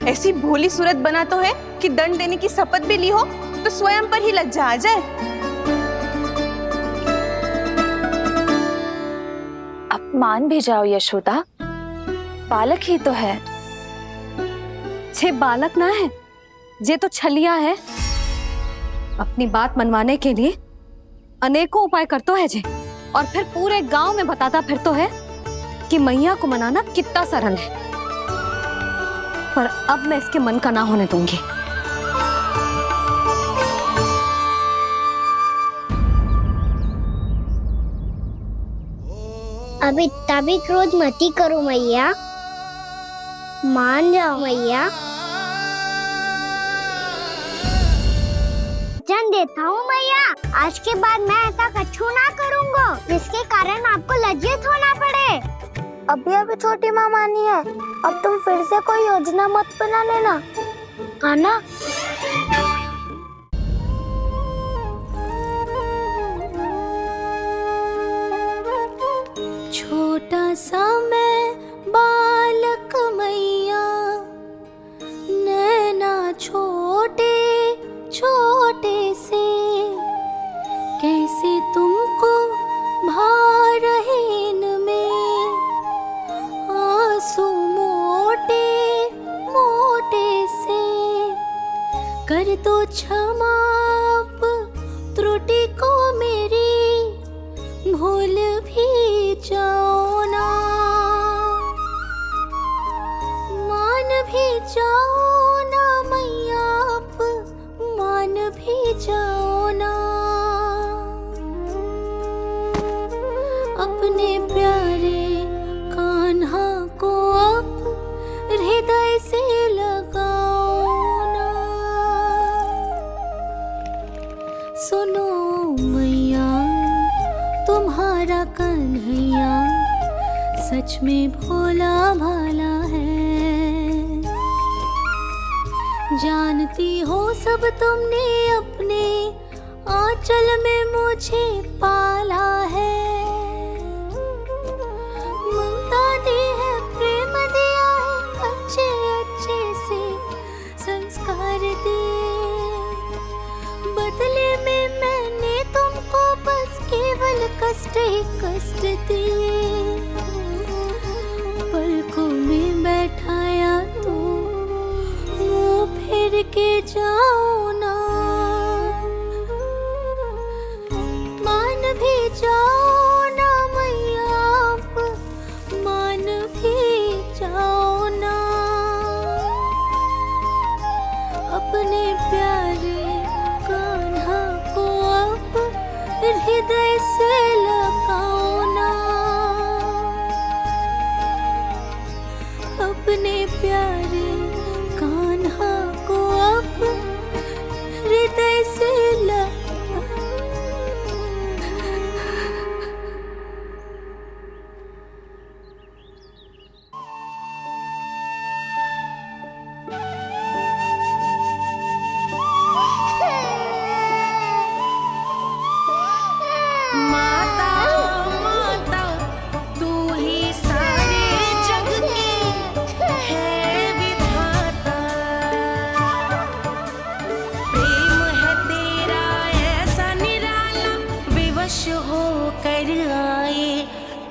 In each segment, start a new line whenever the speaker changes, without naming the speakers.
ऐसी भोली सूरत बना तो है कि दंड देने की शपथ भी ली हो तो स्वयं पर ही लज्जा आ जाए।
अब मान भी जाओ यशोदा, बालक ही तो है।
छे बालक ना है, ये तो छलिया है। अपनी बात मनवाने के लिए अनेकों उपाय करतो है जे, और फिर पूरे गांव में बताता फिरतो है कि मैया को मनाना कितना सरल है। पर अब मैं इसके मन का ना होने दूंगी।
अब इतना भी क्रोध मती करो मैया, मान जाओ मैया। वचन देता हूँ मैया, आज के बाद मैं ऐसा कछु ना करूँगा जिसके कारण आपको लज्जित होना पड़े।
अभी छोटी माँ मानी है, अब तुम फिर से कोई योजना मत बना लेना, आना।
छोटा सा मैं बालक मैया, नैना छोटे छोटे से, कैसे तुमको भार रहे इनमें, आंसू मोटे मोटे से, कर दो क्षमा त्रुटि को मेरी, भूल भी जाओ ना, मान भी जाओ ना मैया, आप मान भी जाओ ना। अपने प्यारे कान्हा को अब हृदय से लगाओ ना। सुनो मैया, तुम्हारा कन्हैया सच में भोला भाला है। जानती हो सब तुमने अपने आंचल में मुझे पाला है। ममता दी है, प्रेम दिया है, अच्छे अच्छे से संस्कार दिए। बदले में मैंने तुमको बस केवल कष्ट ही कष्ट दिए। पलकों में बैठाया तो मुंह फेर के जाओ ना, मान भी जाओ ना मैया, आप मान भी जाओ ना। अपने प्यारे कान्हा को अब हृदय से लगाओ ना। अपने प्यारे कान्हा को अब हृदय से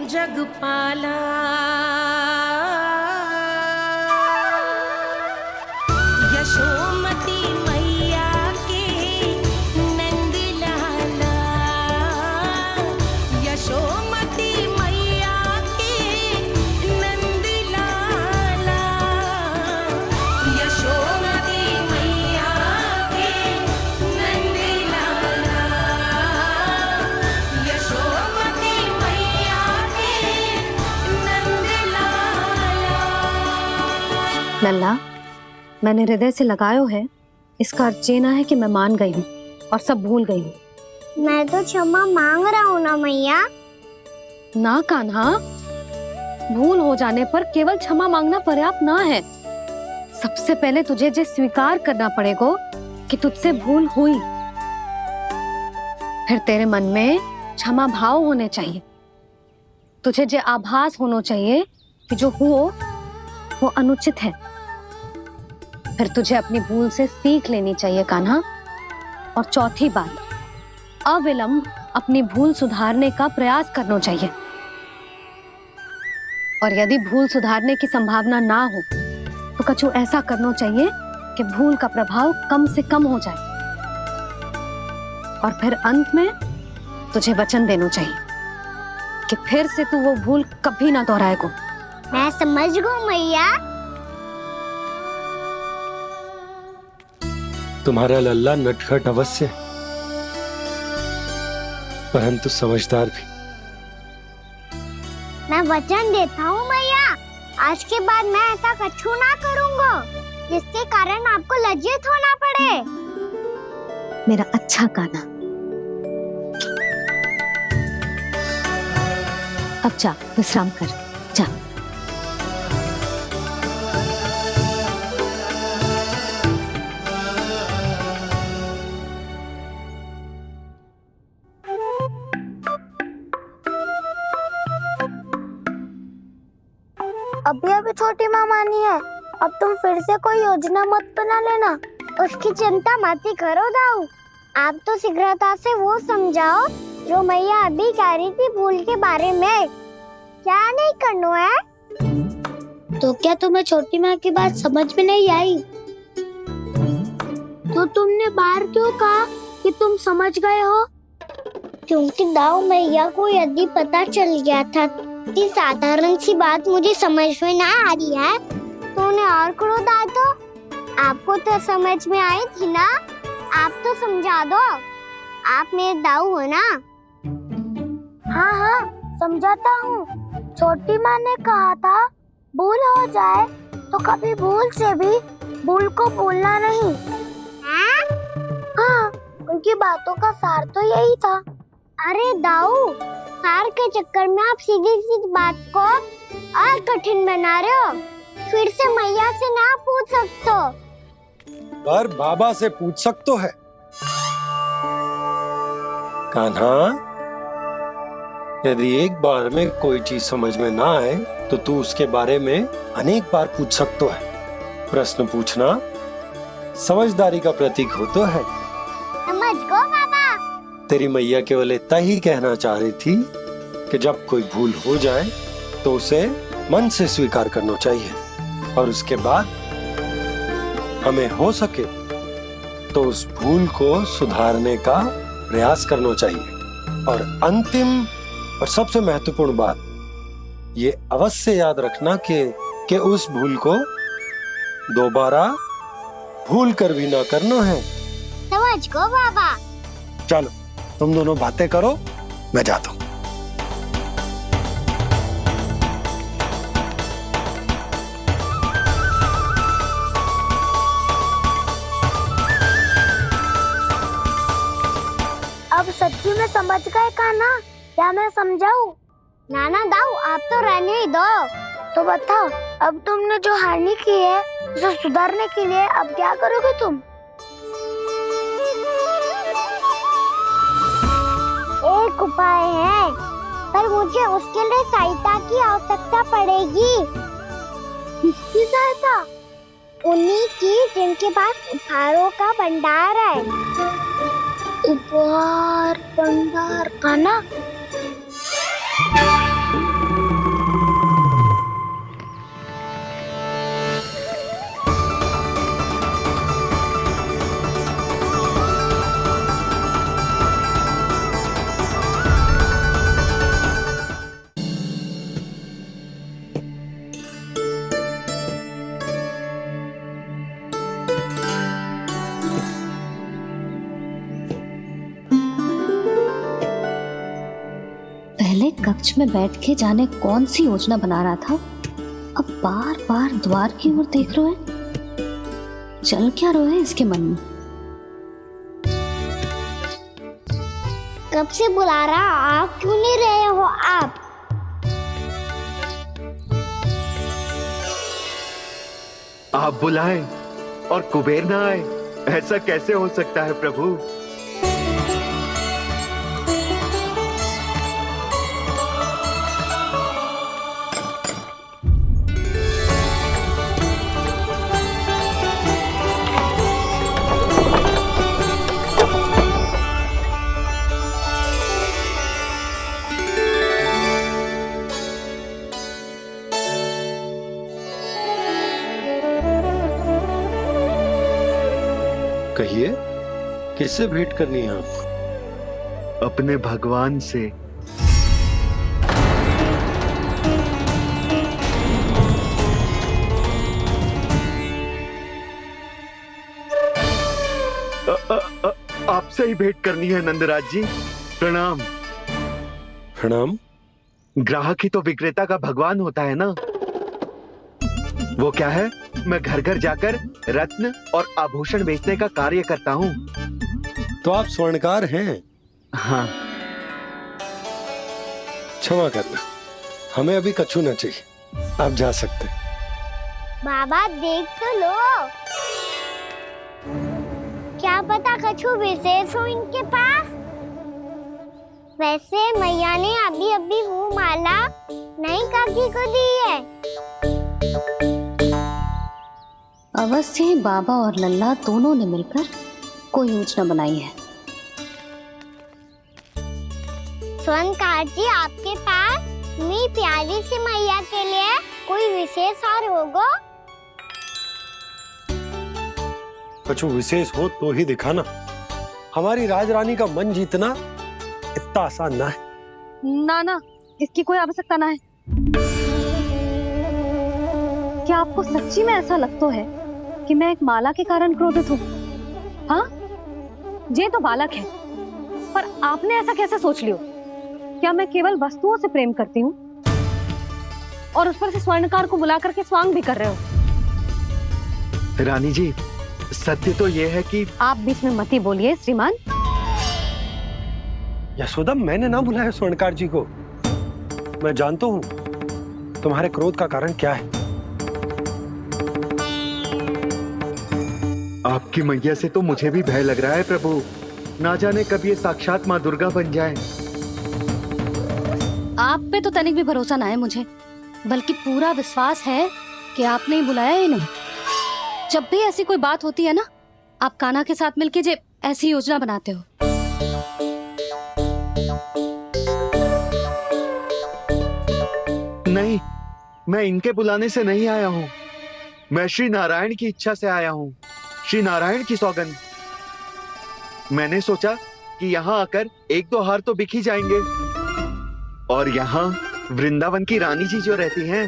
जगपाला। यशोमती मैया के नंद लाला, यशोमती मैया के नंद लाला, यशोमती मैया के नंद लाला, यशोमती मैया
लल्ला, मैंने हृदय से लगायो है, इसका अर्थ ये ना है कि मैं मान गई हूँ और सब भूल गई हूँ।
मैं तो क्षमा मांग रहा हूँ ना मैया।
ना कान्हा, भूल हो जाने पर केवल क्षमा मांगना पर्याप्त ना है। सबसे पहले तुझे ये स्वीकार करना पड़ेगा कि तुझसे भूल हुई। फिर तेरे मन में क्षमा भाव होने चाहिए। तुझे ये आभास होना चाहिए कि जो हुआ वो अनुचित है। फिर तुझे अपनी भूल से सीख लेनी चाहिए कान्हा। और चौथी बात, अविलंब अपनी भूल सुधारने का प्रयास करना चाहिए। और यदि भूल सुधारने की संभावना ना हो तो कछु ऐसा करना चाहिए कि भूल का प्रभाव कम से कम हो जाए। और फिर अंत में तुझे वचन देना चाहिए कि फिर से तू वो भूल कभी ना दोहराएगा।
मैं समझ गई मैया।
तुम्हारा लल्ला नटखट अवश्य, परंतु समझदार भी।
मैं वचन देता हूँ मैया, आज के बाद मैं ऐसा कछु ना करूँगा जिसके कारण आपको लज्जित होना पड़े।
मेरा अच्छा कान्हा, अब जा विश्राम कर, जा।
अभी अभी छोटी माँ मानी है, अब तुम फिर से कोई योजना मत बना लेना।
उसकी चिंता मत ही करो दाऊ, आप तो शीघ्रता से वो समझाओ जो मैया अभी कह रही थी भूल के बारे में। क्या नहीं करना है?
तो क्या तुम्हें छोटी माँ की बात समझ में नहीं आई? तो तुमने बाहर क्यों कहा कि तुम समझ गए हो?
क्योंकि दाऊ मैया को यदि पता चल गया था कि साधारण सी बात मुझे समझ में ना आ रही है तो उन्हें और क्रोध आया। तो आपको तो समझ में आई थी ना, आप तो समझा दो, आप मेरे दाऊ हो ना।
हाँ हाँ समझाता हूँ। छोटी माँ ने कहा था भूल हो जाए तो कभी भूल से भी भूल को भूलना नहीं। हाँ, उनकी बातों का सार तो यही था।
अरे दाऊ, सार के चक्कर में आप सीधी सीधी बात को और कठिन बना रहे हो। फिर से मैया से ना पूछ सकते हो,
पर बाबा से पूछ सकते है। कान्हा, यदि एक बार में कोई चीज समझ में ना आए तो तू उसके बारे में अनेक बार पूछ सकते है। प्रश्न पूछना समझदारी का प्रतीक होता है।
समझ गो बाबा।
तेरी मैया केवल इतना ही कहना चाह रही थी कि जब कोई भूल हो जाए तो उसे मन से स्वीकार करना चाहिए और उसके बाद हमें हो सके तो उस भूल को सुधारने का प्रयास करना चाहिए। और अंतिम और सबसे महत्वपूर्ण बात ये अवश्य याद रखना कि उस भूल को दोबारा भूल कर भी ना करना है।
समझ गो बाबा।
चलो तुम दोनों बातें करो, मैं जाता हूँ।
अब सच्ची में समझ गए कान्हा? क्या मैं समझाऊं?
नाना दाऊ, आप तो रहने ही दो।
तो बताओ, अब तुमने जो हानि की है उसे सुधारने के लिए अब क्या करोगे तुम?
एक उपाय है, पर मुझे उसके लिए सहायता की आवश्यकता पड़ेगी।
किसकी सहायता?
उन्हीं की जिनके पास उपहारों का भंडार है।
उपहार भंडार कान्हा?
पहले कक्ष में बैठ के जाने कौन सी योजना बना रहा था, अब बार बार द्वार की ओर देख रहे हैं। चल क्या रहा है इसके मन में?
कब से बुला रहा, आप क्यों नहीं रहे हो?
आप बुलाएं और कुबेर ना आए, ऐसा कैसे हो सकता है प्रभु?
कहिए, किससे भेंट करनी है आपको?
अपने भगवान से। आपसे ही भेंट करनी है नंदराज जी। प्रणाम।
प्रणाम।
ग्राहक ही तो विक्रेता का भगवान होता है ना। वो क्या है, मैं घर घर जाकर रत्न और आभूषण बेचने का कार्य करता हूँ।
तो आप स्वर्णकार हैं?
हाँ।
क्षमा करना, हमें अभी कछु न चाहिए, आप जा सकते।
बाबा देख तो लो, क्या पता कछु विशेष हो इनके पास। वैसे मैया ने अभी अभी वो माला नई काकी को दी है।
अवश्य ही बाबा और लल्ला दोनों ने मिलकर कोई योजना बनाई है।
स्वर्णकार जी, आपके पास मेरी प्यारी सी मैया के लिए कोई विशेष हार होगा?
कछु विशेष हो तो ही दिखाना। हमारी राजरानी का मन जीतना इतना आसान ना है।
ना ना, इसकी कोई आवश्यकता ना है। क्या आपको सच्ची में ऐसा लगता है कि मैं एक माला के कारण क्रोधित हूँ? हाँ, ये तो बालक है, पर आपने ऐसा कैसे सोच लियो? क्या मैं केवल वस्तुओं से प्रेम करती हूँ और उस पर से स्वर्णकार को बुला करके स्वांग भी कर रहे हो?
रानी जी, सत्य तो ये है कि
आप बीच में मत ही बोलिए श्रीमान।
यशोदा, मैंने ना बुलाया स्वर्णकार जी को। मैं जानता हूँ तुम्हारे क्रोध का कारण क्या है।
आपकी मैया से तो मुझे भी भय लग रहा है प्रभु। ना जाने कब ये साक्षात माँ दुर्गा बन जाए।
आप पे तो तनिक भी भरोसा ना है मुझे, बल्कि पूरा विश्वास है कि आपने ही बुलाया ही नहीं। जब भी ऐसी कोई बात होती है ना, आप कान्हा के साथ मिलके जे ऐसी योजना बनाते हो।
नहीं, मैं इनके बुलाने से नहीं आया हूँ। मैं श्री नारायण की इच्छा से आया हूँ, श्री नारायण की सौगंध। मैंने सोचा कि यहाँ आकर एक दो हार तो बिक ही जाएंगे। और यहाँ वृंदावन की रानी जी जो रहती हैं,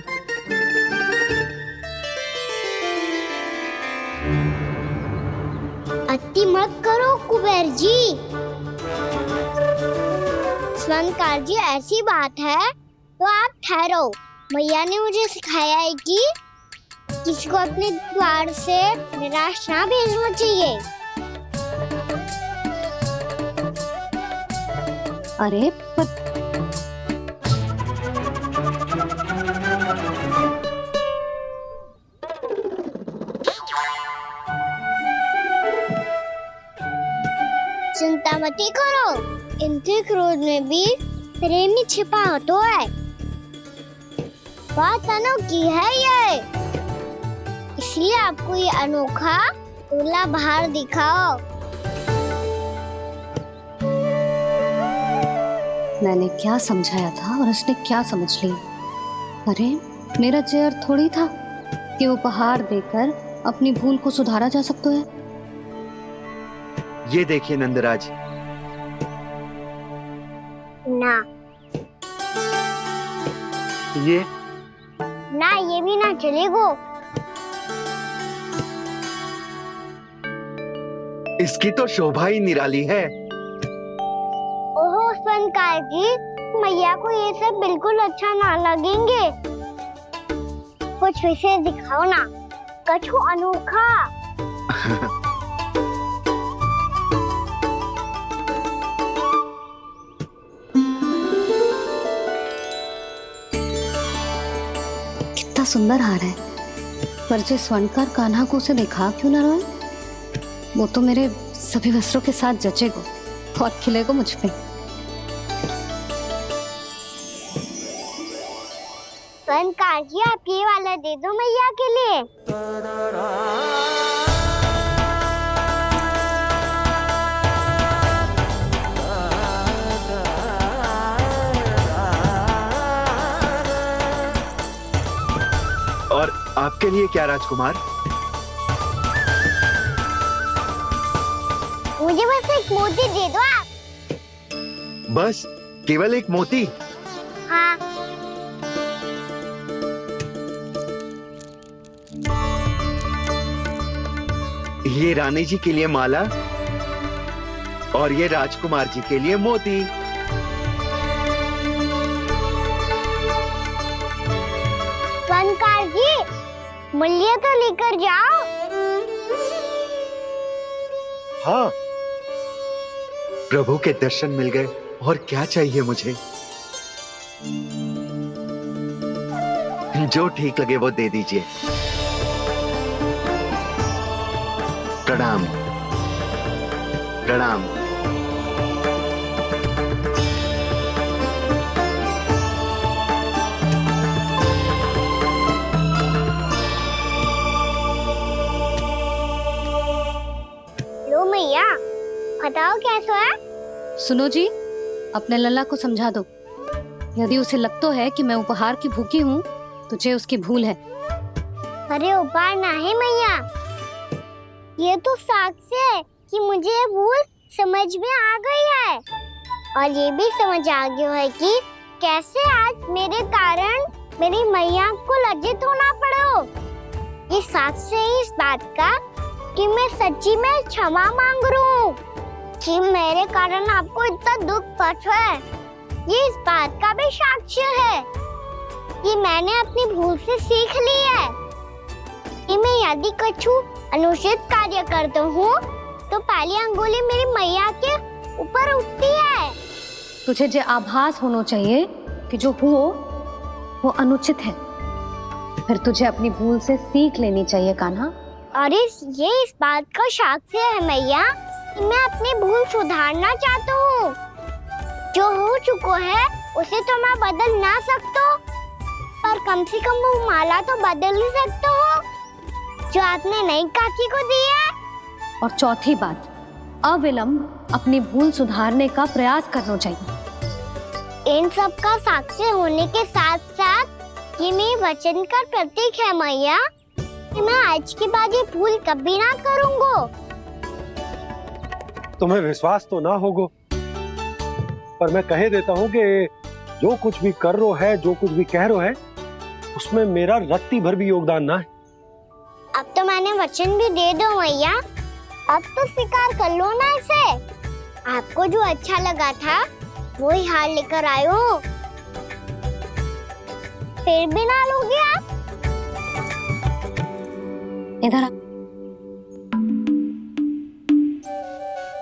अति मत करो कुबेर जी। स्वर्णकार जी, ऐसी बात है तो आप ठहरो। मैया ने मुझे सिखाया है कि किसी को अपने द्वार से निराश ना भेजना चाहिए।
अरे पर
चिंता मत करो, इनके क्रोध में भी प्रेम ही छिपा होता है। बात अनोखी है ये, इसलिए आपको ये अनोखा दूल्हा बाहर दिखाओ।
मैंने क्या समझाया था और उसने क्या समझ लिया? अरे मेरा चेयर थोड़ी था कि उपहार देकर अपनी भूल को सुधारा जा सकता है।
ये देखिए नंदराज।
ना
ये
ना, ये भी ना चलेगो।
इसकी तो शोभा ही निराली है।
ओहो स्वर्णकार जी, मैया को ये सब बिल्कुल अच्छा ना लगेंगे। कुछ विशेष दिखाओ ना, कछु अनोखा।
कितना सुंदर हार है, पर जो स्वर्णकार कान्हा को उसे दिखा क्यों ना रोए? वो तो मेरे सभी वस्त्रों के साथ जचेगा और खिलेगा मुझ पे।
स्वर्णकार जी, आप ये वाला दे दो मैया के लिए।
और आपके लिए क्या राजकुमार?
मुझे बस एक मोती दे दो आप।
बस केवल एक मोती?
हाँ।
ये रानी जी के लिए माला और ये राजकुमार जी के लिए मोती।
बनकार जी, मूल्य तो लेकर जाओ।
हाँ,
प्रभु के दर्शन मिल गए, और क्या चाहिए मुझे? जो ठीक लगे वो दे दीजिए। प्रणाम प्रणाम।
लो मैया, बताओ कैसा है?
सुनो जी, अपने लल्ला को समझा दो। यदि उसे लगता है कि मैं उपहार की भूखी हूँ, तुझे उसकी भूल है।
अरे उपहार ना है मैया, ये तो साक्ष्य है कि मुझे ये भूल समझ में आ गई है, और ये भी समझ आ गया है कि कैसे आज मेरे कारण मेरी मैया को लज्जित होना पड़ो। ये साक्ष्य है इस बात का कि मैं सच्ची में क्षमा मांग रहा हूँ कि मेरे कारण आपको इतना दुख पहुंचा है। ये इस बात का भी साक्ष्य है कि मैंने अपनी भूल से सीख ली है कि मैं यदि कुछ अनुचित कार्य करता हूँ तो पहली अंगुली मेरी मैया के ऊपर उठती है।
तुझे जो आभास होना चाहिए कि जो हुआ वो अनुचित है, फिर तुझे अपनी भूल से सीख लेनी चाहिए कान्हा।
और ये इस बात का साक्ष्य है मैया कि मैं अपनी भूल सुधारना चाहता हूँ। जो हो चुका है उसे तो मैं बदल ना सकता, पर कम से कम वो माला तो बदल ही सकता हूँ जो आपने नई काकी को दी है।
और चौथी बात, अविलंब अपनी भूल सुधारने का प्रयास करना चाहिए।
इन सब का साक्षी होने के साथ साथ ये मेरे वचन का प्रतीक है मैया कि मैं आज के बाद ये भूल कभी ना करूँगा।
तुम्हें विश्वास तो ना होगो, पर मैं कह देता हूँ कि जो कुछ भी कर रो है, जो कुछ भी कह रो है, उसमें मेरा रत्ती भर भी योगदान ना है।
अब तो मैंने वचन भी दे दो मैया, अब तो स्वीकार कर लो ना इसे। आपको जो अच्छा लगा था वो ही हार लेकर आयो, फिर भी ना लोगे आप?
इधर आ।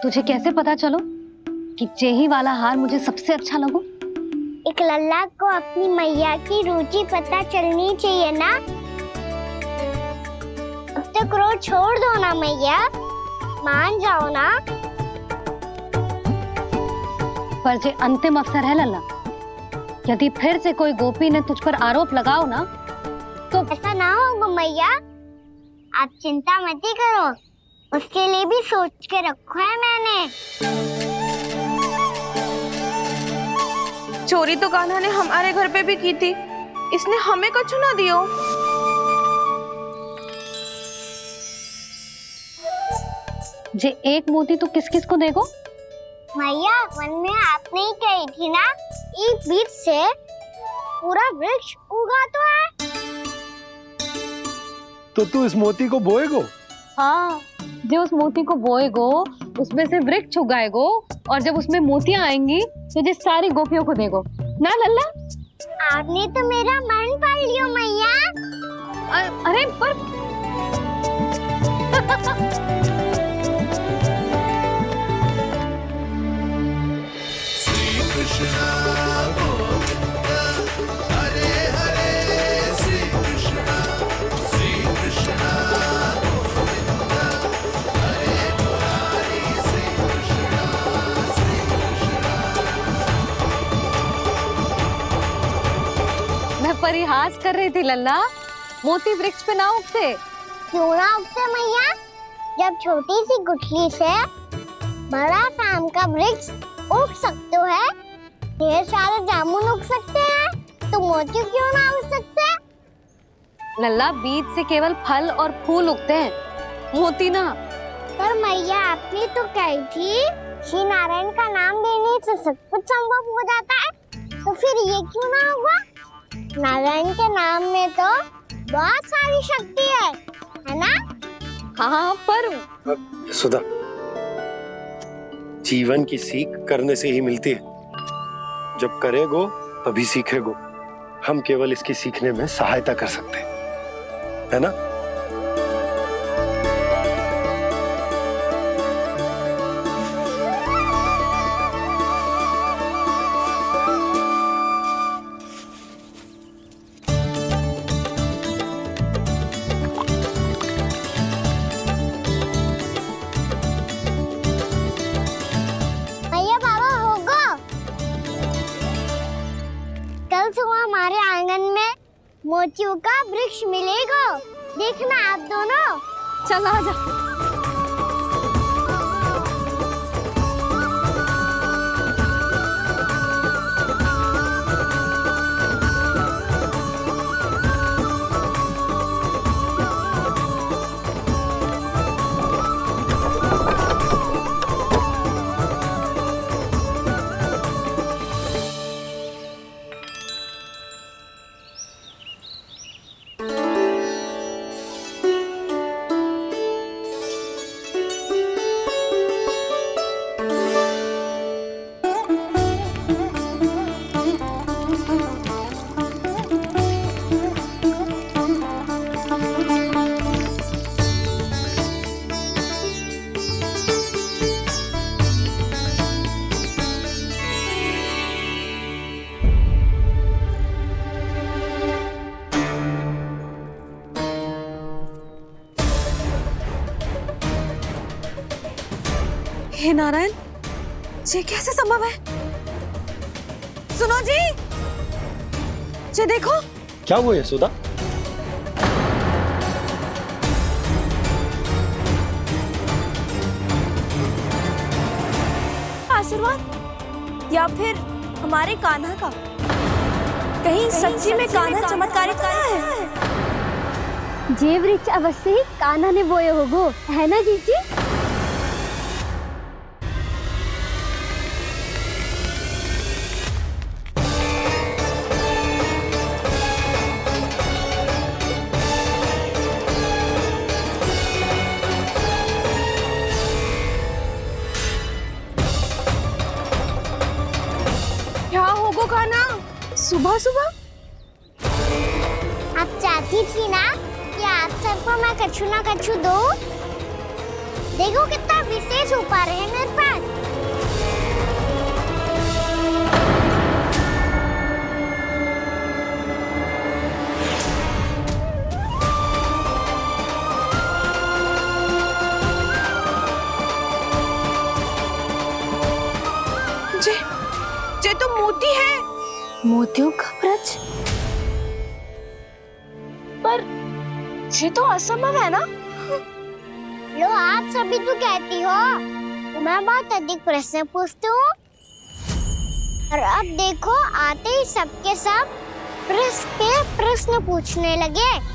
तुझे कैसे पता चलो कि जेही वाला हार मुझे सबसे अच्छा लगो?
एक लल्ला को अपनी मैया की रुचि पता चलनी चाहिए ना। अब तक क्रोध छोड़ दो ना मैया, मान जाओ ना।
पर जे अंतिम अवसर है लल्ला, यदि फिर से कोई गोपी ने तुझ पर आरोप लगाओ ना तो
ऐसा ना होगा मैया, आप चिंता मत ही करो, उसके लिए भी सोच के रखा है मैंने।
चोरी तो कान्हा ने हमारे घर पे भी की थी, इसने हमें कुछ ना दियो।
जे एक मोती तो किस किस को देगो?
मैया, मन में आपने ही कही थी ना, एक बीज से पूरा वृक्ष उगा तो है।
तो तू इस मोती को बोएगो?
हाँ, जो उस मोती को बोएगो उसमें से वृक्ष उगाएगो, और जब उसमें मोतियां आएंगी तो जो सारी गोपियों को देगो ना लल्ला।
आपने तो मेरा मन पढ़ लियो मैया।
अरे पर परिहास कर रही थी लल्ला, मोती वृक्ष पे ना उगते।
क्यों ना उगते मैया? जब छोटी सी गुठली से बड़ा आम का वृक्ष उग सकते है, ढेर सारे जामुन उग सकते हैं, तो मोती क्यों ना उग सकते?
लल्ला, बीज से केवल फल और फूल उगते हैं, मोती ना।
पर मैया आपने तो कही थी श्री नारायण का नाम लेने से सब कुछ संभव हो जाता है, तो फिर ये क्यों ना हुआ? नारायण के नाम में तो बहुत सारी शक्ति है ना?
हाँ पर
सुधा, जीवन की सीख करने से ही मिलती है। जब करेगो तभी सीखेगो। हम केवल इसकी सीखने में सहायता कर सकते हैं, है ना?
भैया बाबा होगा, कल सुबह हमारे आंगन में मोतियों का वृक्ष मिलेगा, देखना आप दोनों।
चल आ जा।
हे नारायण, ये कैसे संभव है? सुनो जी, ये देखो।
क्या हुआ यशोदा?
आशीर्वाद या फिर हमारे कान्हा का? कहीं सच्ची में कान्हा चमत्कारित कर रहा है?
जे वृक्ष अवश्य कान्हा ने बोए होगो, है ना जीजी?
क्या होगो कान्हा सुबह सुबह?
आप चाहती थी ना कि आप सबको मैं कछु ना कछु दूं? देखो कितना विशेष उपहार है मेरे पास।
ये तो मोती है।
मोतियों का व्रज?
पर ये तो असंभव है ना?
लो आप सभी तो कहती हो, तो मैं बहुत अधिक प्रश्न पूछती हूँ, और अब देखो आते ही सबके सब प्रश्न पे प्रश्न पूछने लगे।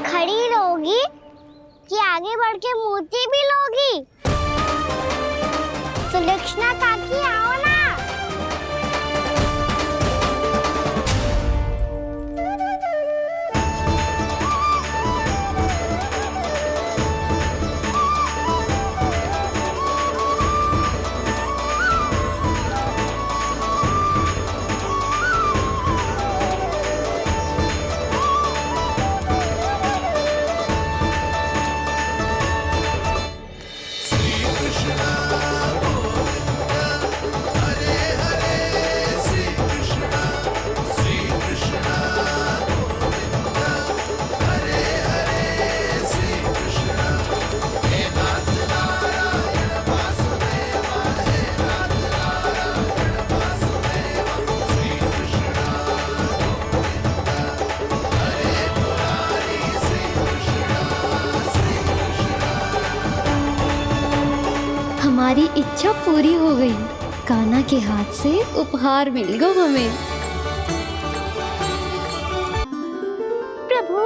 खड़ी रहोगी कि आगे बढ़ के मूर्ति भी लोगी? सुलक्षणा काकी आओ ना।
हमारी इच्छा पूरी हो गई। कान्हा के हाथ से उपहार मिल गया हमें।
प्रभु,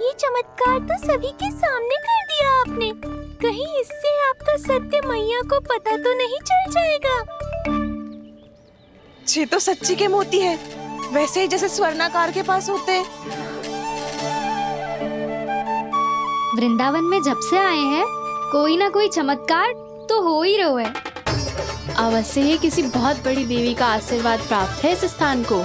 ये चमत्कार तो सभी के सामने कर दिया आपने। कहीं इससे आपका सत्य मैया को पता तो नहीं चल जाएगा?
ये तो सच्ची के मोती है, वैसे ही जैसे स्वर्णाकार के पास होते हैं।
वृंदावन में जब से आए हैं कोई ना कोई चमत्कार तो हो ही रहा है।
अवश्य ही किसी बहुत बड़ी देवी का आशीर्वाद प्राप्त है इस स्थान को।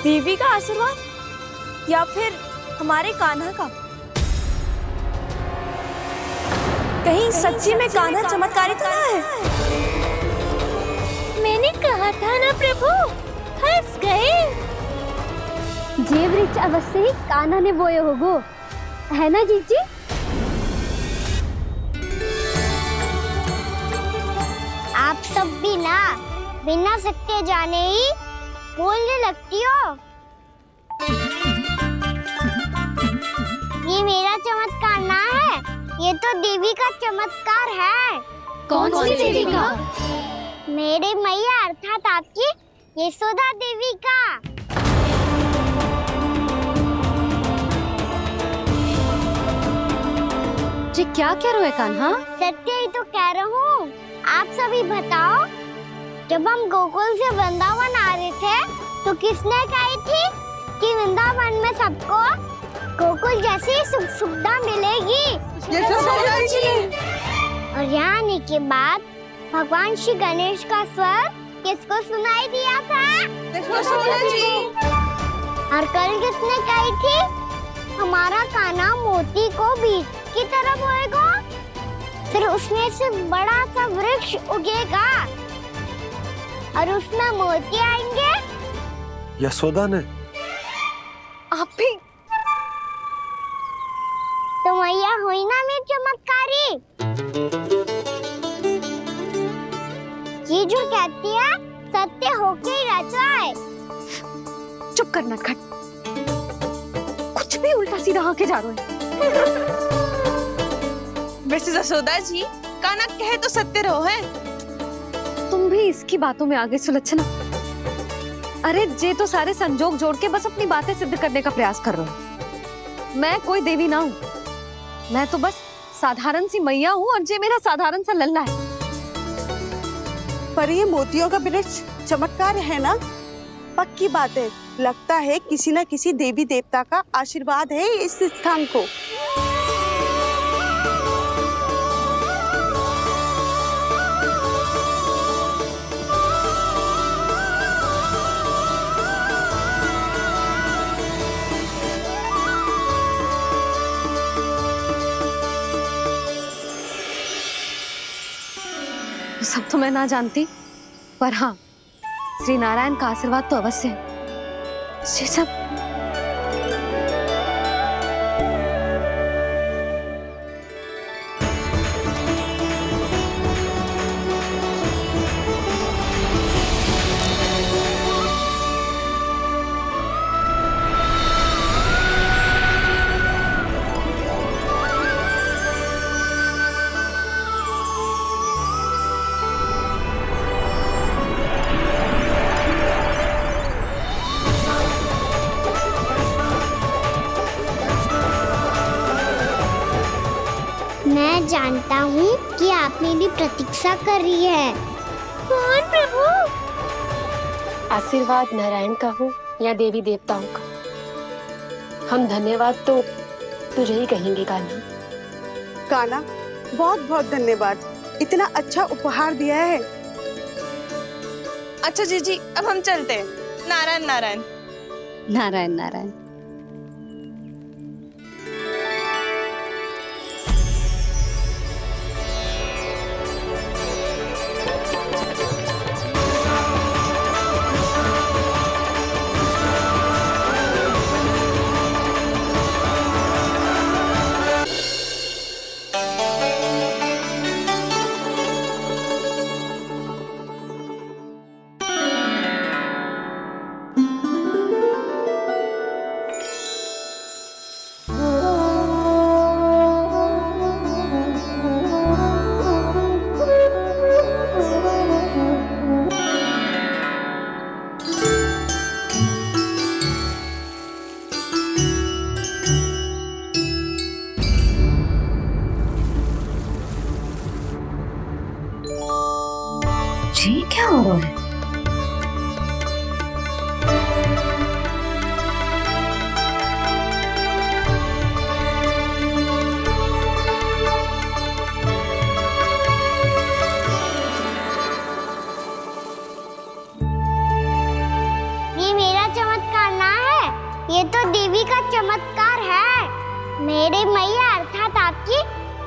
देवी का आशीर्वाद या फिर हमारे कान्हा का? कहीं सच्ची में कान्हा चमत्कारी तो ना है?
मैंने कहा था ना प्रभु, हंस गए।
ये वृक्ष अवश्य ही कान्हा ने बोए होगो, है ना जीजी?
आप सब भी ना बिना सत्य जाने ही बोलने लगती हो। ये मेरा चमत्कार ना है, ये तो देवी का चमत्कार है।
कौन सी देवी का?
मेरे मैया अर्थात आपकी यशोदा देवी का।
जी क्या कह रहे हो कान्हा?
सत्य ही तो कह रहा हूँ। आप सभी बताओ, जब हम गोकुल से वृंदावन आ रहे थे तो किसने कही थी कि वृंदावन में सबको गोकुल जैसी सुख सुविधा मिलेगी?
यशोदा जी।
और यहाँ आने के बाद भगवान श्री गणेश का स्वर किसको सुनाई दिया था?
यशोदा जी।
और कल किसने कही थी हमारा कान्हा मोती को बीज की तरह बोएगा, फिर उसमें से बड़ा सा वृक्ष उगेगा और उसमें मोती आएंगे?
यशोदा ने?
आप भी
तो मैया हुई ना मेरी चमत्कारी। ये जो कहती है सत्य होके ही रहता है।
चुप करना खट, कुछ भी उल्टा सीधा आके जा रहे हैं।
वैसे यशोदा जी, कान्हा कहे तो सत्य रहो है।
तुम भी इसकी बातों में आगे सुलझना। अरे जे तो सारे संजोग जोड़ के बस अपनी बातें सिद्ध करने का प्रयास कर रहे हो। मैं कोई देवी ना हूँ, मैं तो बस साधारण सी मैया हूँ और जे मेरा साधारण सा लल्ला है।
पर ये मोतियों का वृक्ष चमत्कार है ना? पक्की बात है, लगता है किसी न किसी देवी देवता का आशीर्वाद है इस स्थान को।
सब तो मैं ना जानती, पर हाँ, श्री नारायण का आशीर्वाद तो अवश्य है। ये सब
मैं जानता हूँ कि आप मेरी प्रतीक्षा कर रही है।
कौन प्रभु?
आशीर्वाद नारायण का हो या देवी देवताओं का, हम धन्यवाद तो तुझे ही कहेंगे कान्हा।
कान्हा, बहुत बहुत धन्यवाद, इतना अच्छा उपहार दिया है। अच्छा जीजी, अब हम चलते हैं। नारायण नारायण।
नारायण नारायण। ये क्या हो रहा है?
ये मेरा चमत्कार ना है, ये तो देवी का चमत्कार है। मेरे मैया अर्थात आपकी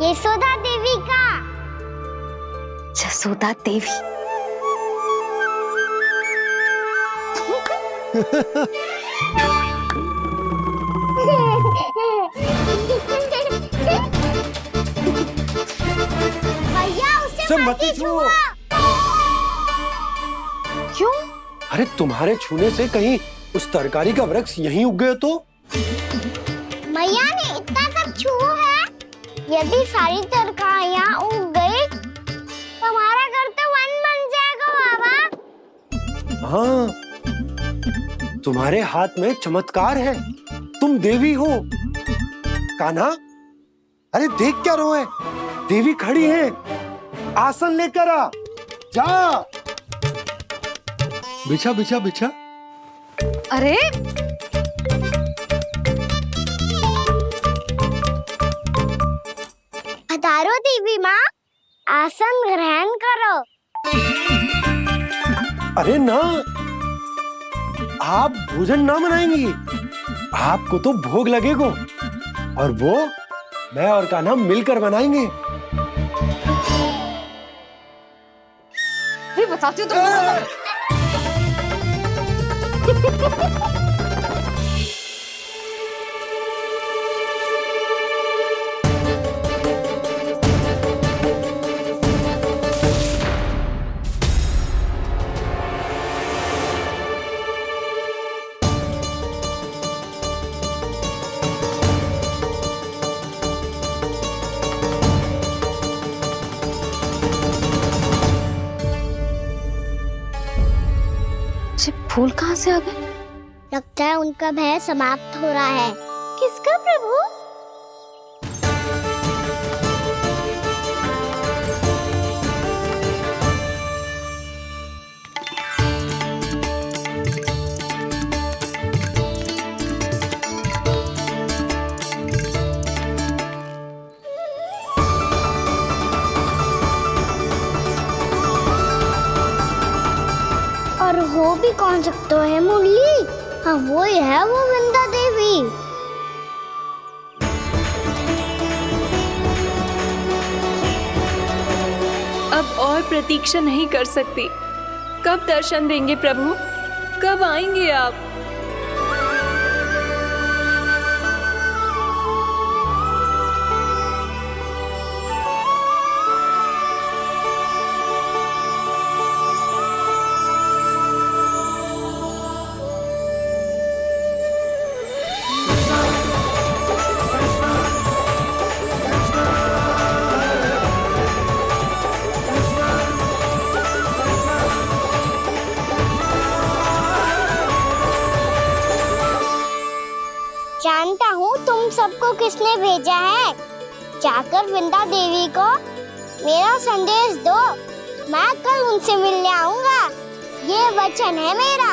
यशोदा देवी का।
जसोदा देवी।
भैया उसे
सब
मत
मत छुओ।
क्यों?
अरे तुम्हारे छूने से कहीं उस तरकारी का वृक्ष यहीं उग गए तो?
मैया ने इतना सब छुआ है, यदि सारी तरकारियां उग गई तो हमारा घर तो वन बन जाएगा बाबा।
हाँ, तुम्हारे हाथ में चमत्कार है, तुम देवी हो। कान्हा, अरे देख क्या रो है, देवी खड़ी है, आसन लेकर आ, जा। बिछा बिछा बिछा।
अरे
पधारो देवी माँ, आसन ग्रहण करो।
अरे ना, आप भोजन ना बनाएंगी, आपको तो भोग लगेगा और वो मैं और कान्हा मिलकर बनाएंगे।
भी बताती हूँ तुमको। फूल कहाँ से आ गए?
लगता है उनका भय समाप्त हो रहा है।
किसका प्रभु?
और हो भी कौन सकता है मुरली? हाँ वो ही है, वो वृंदा देवी।
अब और प्रतीक्षा नहीं कर सकती। कब दर्शन देंगे प्रभु? कब आएंगे आप?
जानता हूँ तुम सबको किसने भेजा है। जाकर वृंदा देवी को मेरा संदेश दो, मैं कल उनसे मिलने आऊंगा, ये वचन है मेरा।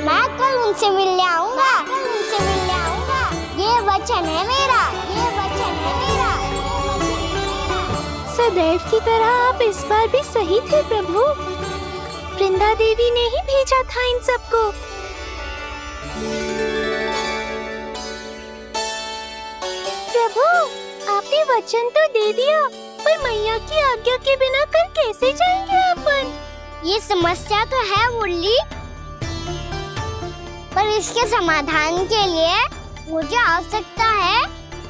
मैं कल उनसे मिलने आऊंगा, ये वचन है मेरा, ये वचन है मेरा।
सदैव की तरह आप इस बार भी सही थे प्रभु। वृंदा देवी ने ही भेजा था इन सबको। प्रभु, आपने वचन तो दे दिया, पर मैया की आज्ञा के बिना कल कैसे जाएंगे अपन?
ये समस्या तो है मुरली, पर इसके समाधान के लिए मुझे आवश्यकता है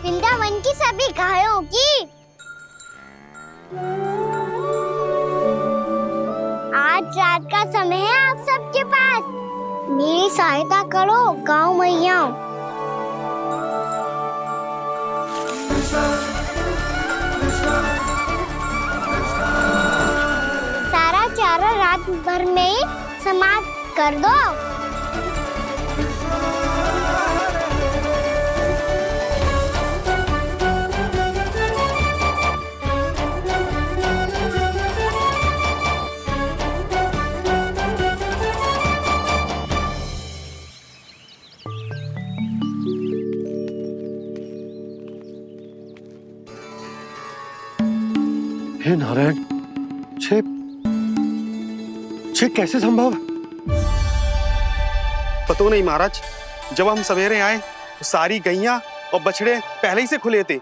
वृंदावन की सभी गायों की। आज रात का समय है आप सबके पास, मेरी सहायता करो गाँव मैया। सारा चारा रात भर में समाप्त कर दो।
हे नारायण, छे कैसे संभव?
पता नहीं महाराज, जब हम सवेरे आए तो सारी गैया और बछड़े पहले ही से खुले थे।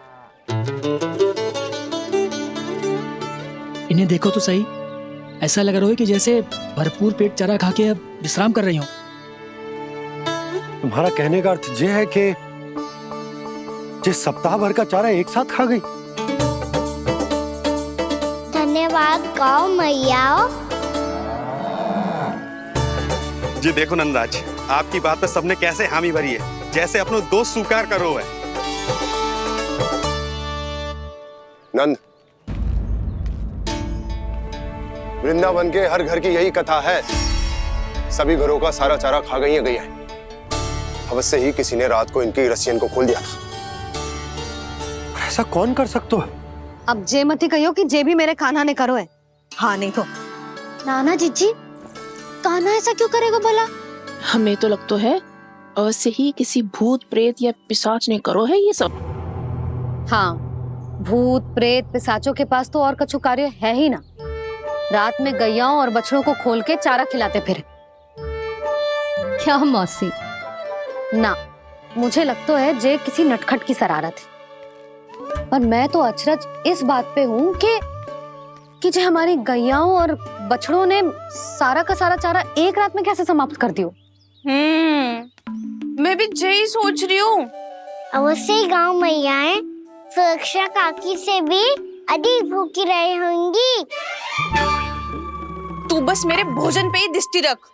इन्हें देखो तो सही, ऐसा लग रहा है कि जैसे भरपूर पेट चारा खा के अब विश्राम कर रही हो।
तुम्हारा कहने का अर्थ यह है कि जिस सप्ताह भर का चारा एक साथ खा गई।
धन्यवाद गाँव मैया।
जी देखो नंदराज, आपकी बात पे सबने कैसे हामी भरी है, जैसे अपनो दोस्त स्वीकार करो है।
नंद, वृंदावन के हर घर की यही कथा है, सभी घरों का सारा चारा खा गई है। अवश्य ही किसी ने रात को इनकी रस्सियन को खोल दिया था।
ऐसा कौन कर सकते हो?
अब जे मत ही कहियो कि जे भी मेरे कान्हा ने करो है। हाँ नहीं तो
नाना जीजी, कान्हा ऐसा क्यों करेगा भला?
हमें तो लगता है अवश्य ही किसी भूत प्रेत या पिशाच ने करो है ये सब।
हाँ, भूत प्रेत पिशाचों के पास तो और कछु कार्य है ही ना। रात में गैयाओं और बछड़ों को खोल के चारा खिलाते फिर। क्या मौसी? ना, मुझे लगता है जे किसी नटखट की शरारत है। पर मैं तो अचरज इस बात पे हूँ कि जो हमारी गैयाओं और बछड़ों ने सारा का सारा चारा एक रात में कैसे समाप्त कर दियो।
मैं भी यही सोच रही हूँ।
अवश्य ही गाँव मैयाएं सुरक्षा काकी से भी अधिक भूखी रही होंगी।
तू बस मेरे भोजन पे ही दृष्टि रख।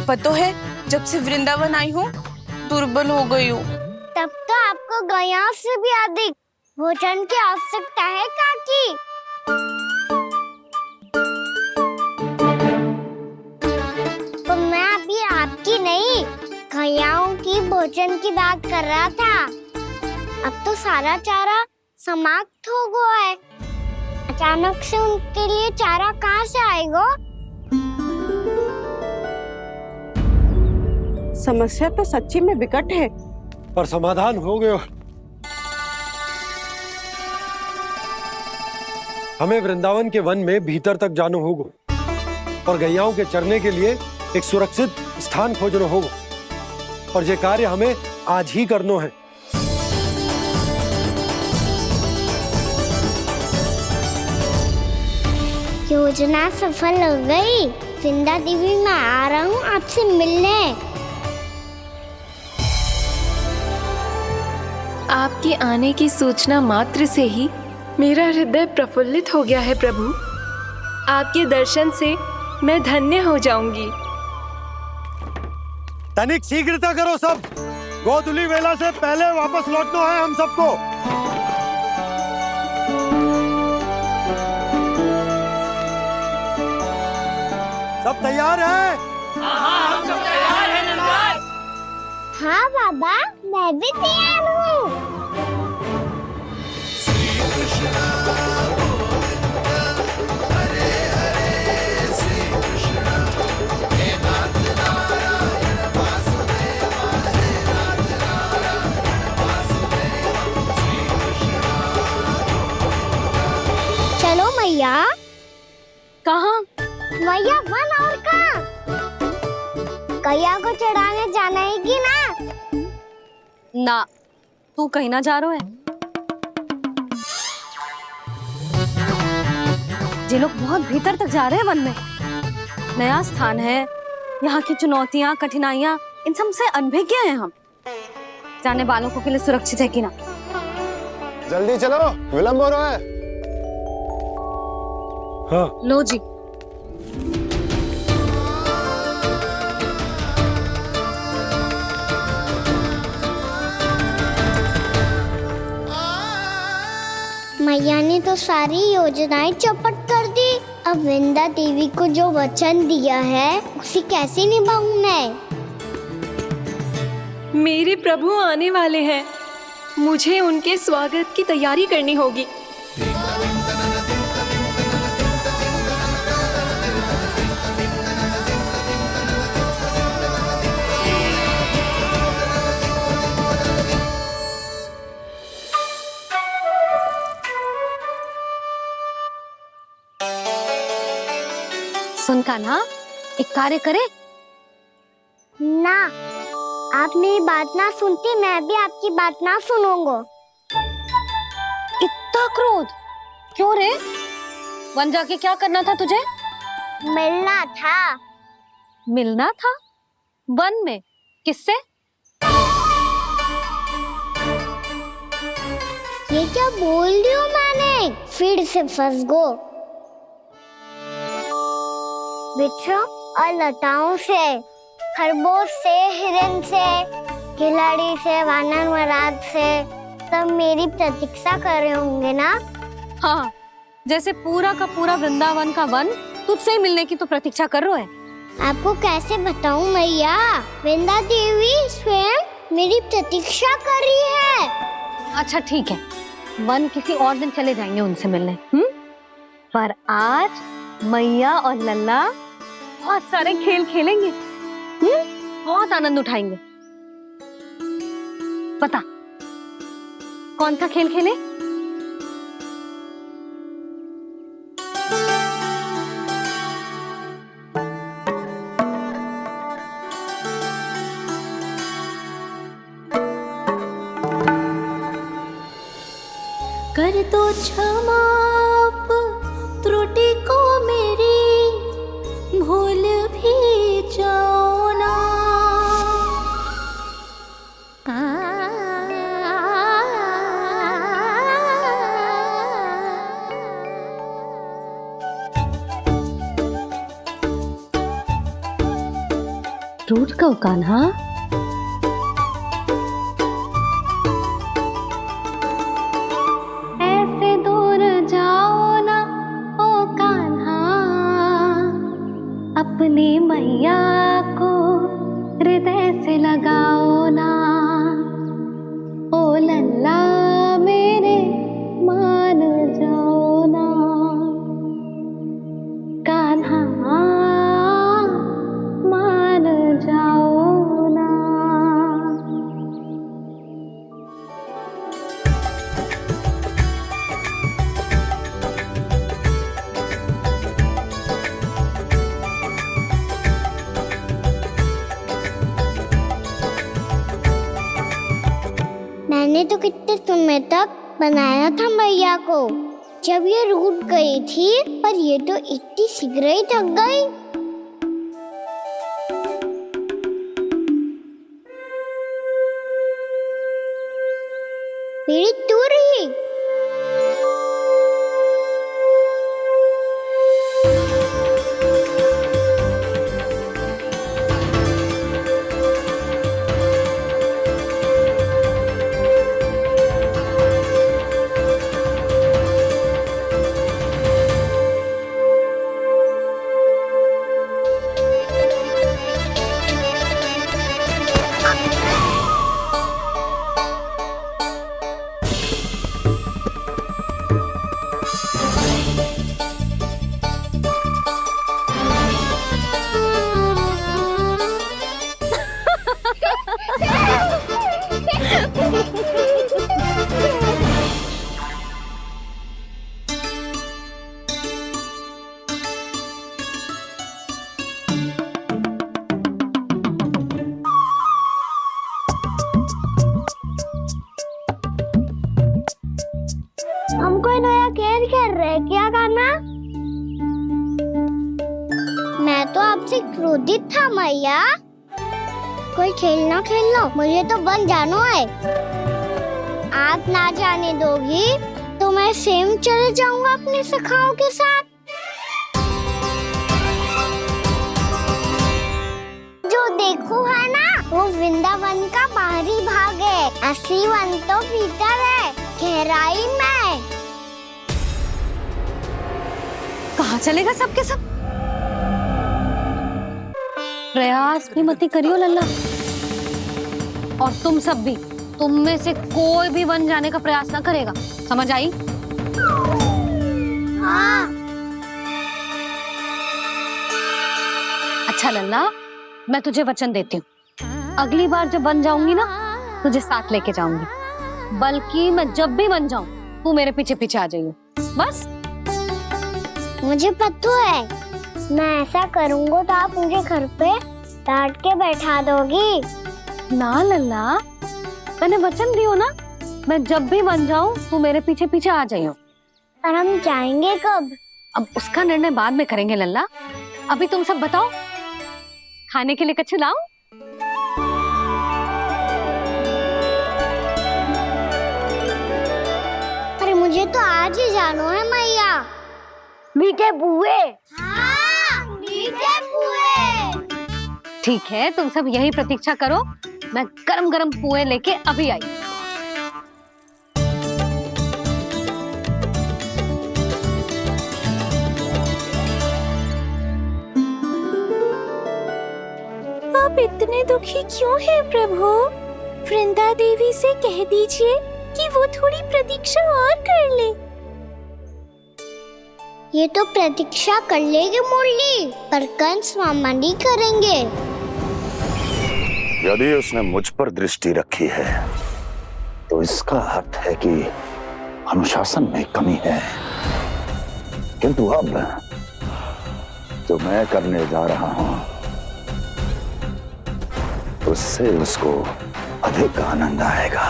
पता है, जब से वृंदावन आई हूँ दुर्बल हो गई हूँ।
तब तो आपको गैयाओं से भी अधिक भोजन की आवश्यकता है काकी। तो मैं अभी आपकी नहीं, गैयाओं की भोजन की बात कर रहा था। अब तो सारा चारा समाप्त हो गया है। अचानक से उनके लिए चारा कहाँ से आएगा?
समस्या तो सच्ची में विकट है,
पर समाधान हो गयो। हमें वृंदावन के वन में भीतर तक जाना होगा और गैयाओं के चरने के लिए एक सुरक्षित स्थान खोजना होगा, और ये कार्य हमें आज ही करना है।
योजना सफल हो गई। वृंदा देवी, मैं आ रहा हूँ आपसे मिलने।
आपके आने की सूचना मात्र से ही मेरा हृदय प्रफुल्लित हो गया है प्रभु। आपके दर्शन से मैं धन्य हो जाऊंगी।
तनिक शीघ्रता करो सब, गोधुली वेला से पहले वापस लौटना है हम सबको। सब तैयार है?
हाँ, हम सब तैयार हैं नंदराज।
हाँ बाबा, मैं भी तैयार हूँ। चलो मैया।
कहाँ?
मैया वन और कहाँ? गैया को चढ़ाने जाना है कि ना?
ना, तू कहीं ना जा रहा है। ये लोग बहुत भीतर तक जा रहे हैं वन में। नया स्थान है, यहाँ की चुनौतियाँ कठिनाइयाँ इन सब से अनभिज्ञ हैं हम। जाने वालों के लिए सुरक्षित है कि ना?
जल्दी चलो, विलंब हो रहा है।
हाँ।
लो जी।
मैया ने तो सारी योजनाएं चौपट कर दी। अब वृंदा देवी को जो वचन दिया है उसे कैसे निभाऊं मैं?
मेरे प्रभु आने वाले हैं, मुझे उनके स्वागत की तैयारी करनी होगी।
सुन कान्हा, एक कार्य करे
ना, आप मेरी बात ना सुनती, मैं भी आपकी बात ना सुनूंगा।
इतना क्रोध क्यों रे? वन जाके क्या करना था तुझे?
मिलना था।
मिलना था? वन में? किससे?
ये क्या बोल रही हूँ मैंने? फिर से फंस गो। बिच्छू और लताओं से, खरगोश से, हिरन से, खिलाड़ी से, वानर महाराज से, सब मेरी प्रतीक्षा कर रहे होंगे ना?
हाँ, जैसे पूरा का पूरा वृंदावन का वन तुझसे ही मिलने की तो प्रतीक्षा कर रहा है।
आपको कैसे बताऊं मैया, वृंदा देवी स्वयं मेरी प्रतीक्षा कर रही है।
अच्छा ठीक है, वन किसी और दिन चले जाएंगे उनसे मिलने। पर आज मैया और लल्ला बहुत सारे खेल खेलेंगे। बहुत आनंद उठाएंगे। बता कौन सा खेल खेले?
कर दो क्षमा त्रुटि को मेरी, भूल भी जाओ ना।
रूठ कब कान्हा?
ऐसे दूर जाओ ना ओ कान्हा, अपनी मैया को हृदय से लगाओ ना। ओ लल्ला मेरे मान जाओ ना, कान्हा मान जाओ ना।
मैंने तो कितने समय तक बनाया था मैया को, जब ये रूठ गई थी, पर ये तो इतनी शीघ्र ही थक गई। मेरी तुरही। हम कोई नया खेल खेल रहे क्या करना? मैं तो आपसे क्रोधित था मैया। कोई खेलना खेल लो, मुझे तो वन जाना है। आप ना जाने दोगी तो मैं स्वयं चले जाऊंगा अपने सखाओं के साथ। जो देखो है ना, वो वृंदावन का बाहरी भाग है, असली वन तो भीतर है, गहराई में।
कहाँ चलेगा सबके सब? प्रयास भी मत करियो लल्ला, और तुम सब भी, तुम में से कोई भी वन जाने का प्रयास ना करेगा, समझ आई?
हाँ।
अच्छा लल्ला, मैं तुझे वचन देती हूँ, अगली बार जब वन जाऊंगी ना, तुझे साथ लेके जाऊंगी। बल्कि मैं जब भी वन जाऊं, तू मेरे पीछे पीछे आ जाइयो, बस।
मुझे पता है, मैं ऐसा करूँगा तो आप मुझे घर पे डांट के बैठा दोगी?
ना लल्ला, मैंने वचन दियो ना, मैं जब भी बन जाऊं तू मेरे पीछे पीछे आ जाइयो।
और हम जाएंगे कब?
अब उसका निर्णय बाद में करेंगे लल्ला। अभी तुम सब बताओ, खाने के लिए कुछ लाऊं?
अरे मुझे तो आज ही जाना है मैया।
मीठे बुए।
हाँ, मीठे पुए।
ठीक है, तुम सब यही प्रतीक्षा करो, मैं गरम गरम पुए लेके अभी आई।
आप इतने दुखी क्यों हैं प्रभु? वृंदा देवी से कह दीजिए कि वो थोड़ी प्रतीक्षा और कर ले।
ये तो प्रतीक्षा कर लेगी मुरली, पर कंस मामा नहीं करेंगे।
यदि उसने मुझ पर दृष्टि रखी है तो इसका अर्थ है कि अनुशासन में कमी है। किंतु अब जो मैं करने जा रहा हूं उससे उसको अधिक आनंद आएगा।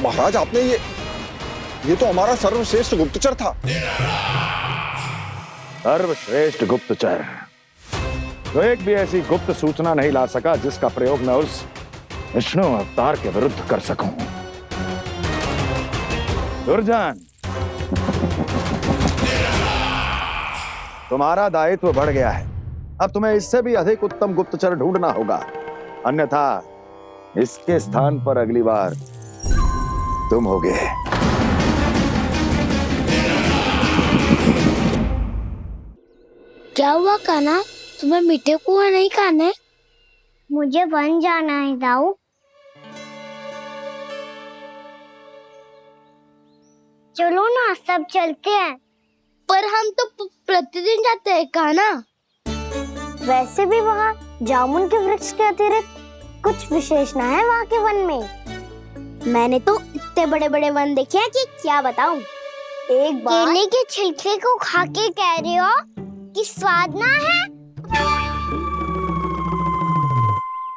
महाराज, आपने ये तो हमारा सर्वश्रेष्ठ गुप्तचर था।
सर्वश्रेष्ठ गुप्तचर तो एक भी ऐसी गुप्त सूचना नहीं ला सका जिसका प्रयोग मैं उस विष्णु अवतार के विरुद्ध कर सकूं। दुर्जन, तुम्हारा दायित्व बढ़ गया है। अब तुम्हें इससे भी अधिक उत्तम गुप्तचर ढूंढना होगा, अन्यथा इसके स्थान पर अगली बार तुम होगे।
क्या हुआ कान्हा, तुम्हें मीठे पुआ नहीं खाने? मुझे वन जाना है दाऊ। चलो ना, सब चलते हैं। पर हम तो प्रतिदिन जाते हैं कान्हा। वैसे भी वहाँ जामुन के वृक्ष के अतिरिक्त कुछ विशेष ना है वहाँ के वन में। मैंने तो इतने बड़े बड़े वन देखे हैं कि क्या बताऊं। एक बार केले के छिलके को खा के कह रहे हो कि स्वाद ना है?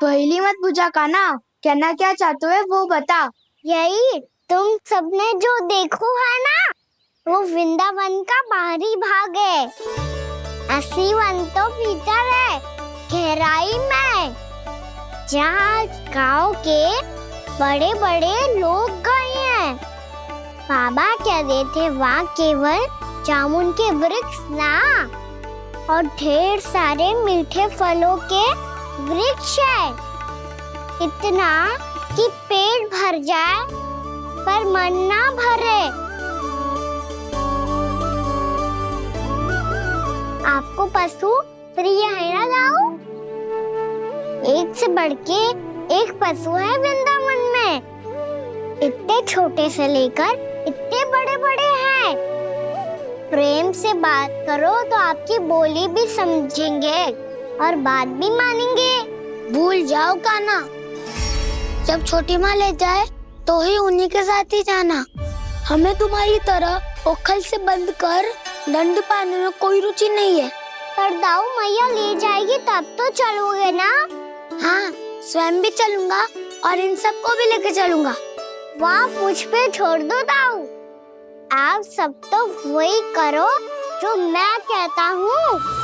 पहली मत पूछा कान्हा, कहना क्या चाहते हो वो बता। यही तुम सबने जो देखो है ना, वो वृंदावन का बाहरी भाग है। असली वन तो भीतर है, गहराई में, जहाँ गांव के बड़े बड़े लोग गए हैं। बाबा कह रहे थे वहाँ केवल जामुन के वृक्ष ना, और ढेर सारे मीठे फलों के वृक्ष है। इतना कि पेट भर जाए पर मन ना भरे। आपको पशु प्रिय है ना दाऊ? एक से बढ़ के एक पशु है वृंदावन में। इतने छोटे से लेकर इतने बड़े बड़े हैं। प्रेम से बात करो तो आपकी बोली भी समझेंगे और बात भी मानेंगे। भूल जाओ कान्हा, जब छोटी माँ ले जाए तो ही उन्हीं के साथ ही जाना। हमें तुम्हारी तरह ओखल से बंद कर दंड पाने में कोई रुचि नहीं है। पर दाऊ मैया ले जाएगी तब तो चलोगे ना? हाँ, स्वयं भी चलूंगा और इन सबको भी लेके चलूंगा। वहाँ मुझ पे छोड़ दो दाऊ। आप सब तो वही करो जो मैं कहता हूँ।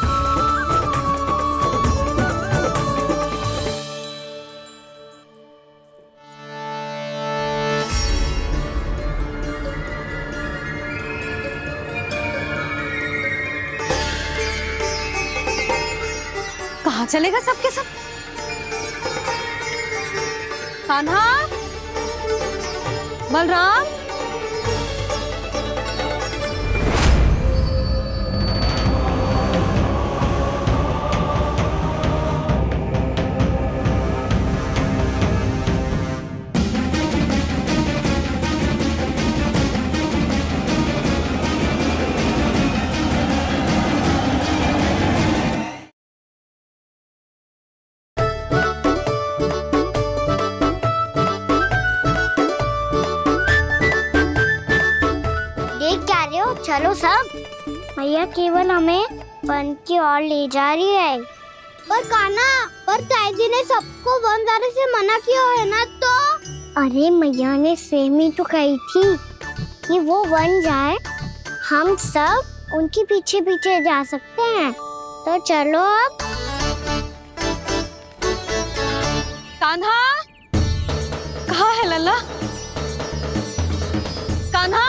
कहाँ चलेगा सबके सब? कान्हा, बलराम,
मैया केवल हमें वन की ओर ले जा रही है। पर कान्हा, पर ताईजी ने सबको वन जाने से मना किया है ना, तो अरे मैया ने सेम ही तो कही थी कि वो वन जाए, हम सब उनके पीछे पीछे जा सकते हैं। तो चलो अब।
कान्हा, कहाँ है लल्ला? कान्हा,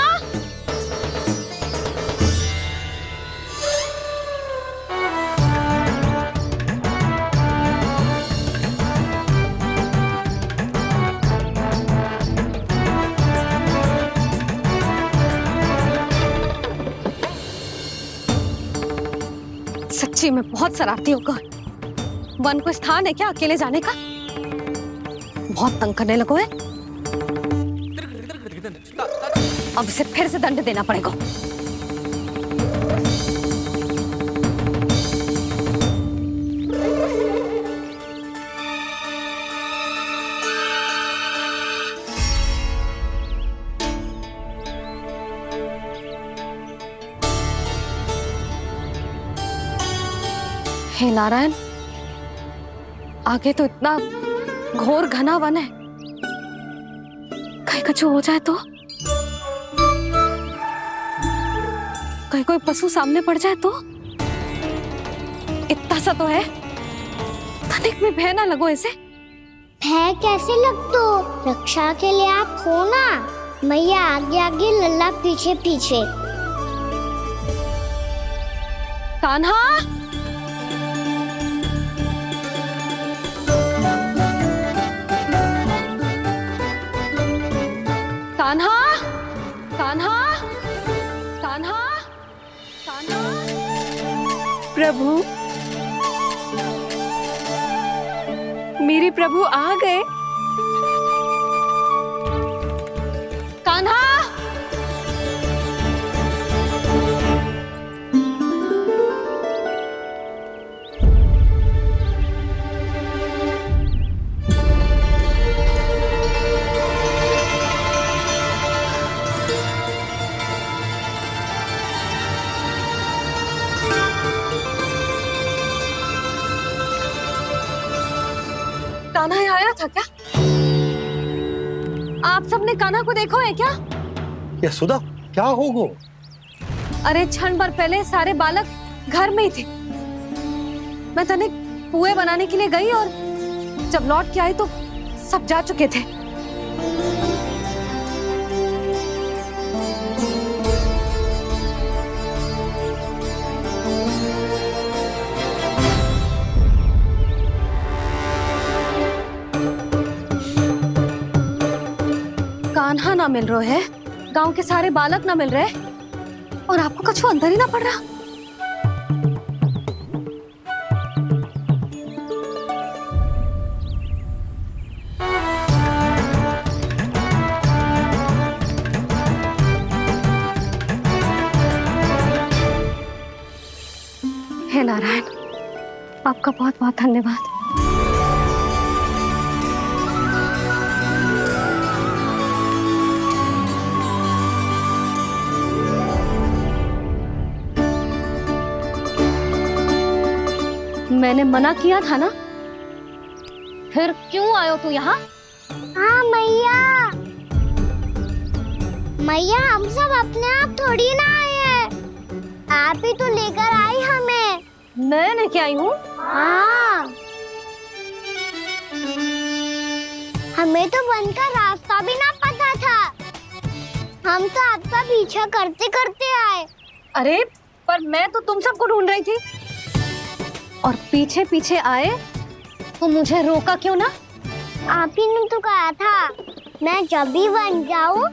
सच्ची में बहुत शरारती होगा। वन को स्थान है क्या अकेले जाने का? बहुत तंग करने लगो है। अब इसे फिर से दंड देना पड़ेगा। हे नारायण, आगे तो इतना घोर घना वन है, कहीं कुछ हो जाए तो? कहीं कोई पशु सामने पड़ जाए तो? इतना सा तो है, तनिक में भय ना लगो इसे।
भय कैसे लग तो? रक्षा के लिए आप हो ना। मैया आगे आगे, लल्ला पीछे पीछे।
कान्हा, कान्हा, कान्हा, कान्हा, कान्हा।
प्रभु, मेरे प्रभु आ गए।
कान्हा, कान्हा यहाँ आया था क्या? आप सबने कान्हा को देखो है क्या?
यशोदा, क्या होगा?
अरे क्षण भर पहले सारे बालक घर में ही थे। मैं तनिक पुए बनाने के लिए गई और जब लौट के आई तो सब जा चुके थे। कान्हा ना मिल रहे है, गांव के सारे बालक ना मिल रहे, और आपको कछु अंदर ही ना पड़ रहा। हे नारायण, आपका बहुत बहुत धन्यवाद। मैंने मना किया था ना, फिर क्यों आयो तू यहाँ?
हाँ मैया, मैया हम सब अपने आप थोड़ी ना आए हैं, आप ही तो लेकर आई हमें।
मैं लेके आई हूँ?
हाँ, हमें तो वन का रास्ता भी ना पता था, हम तो आपका पीछा करते करते आए।
अरे पर मैं तो तुम सबको ढूंढ रही थी, और पीछे पीछे आए तो मुझे रोका क्यों ना?
आप ही ने तो कहा था मैं जब भी वन जाऊं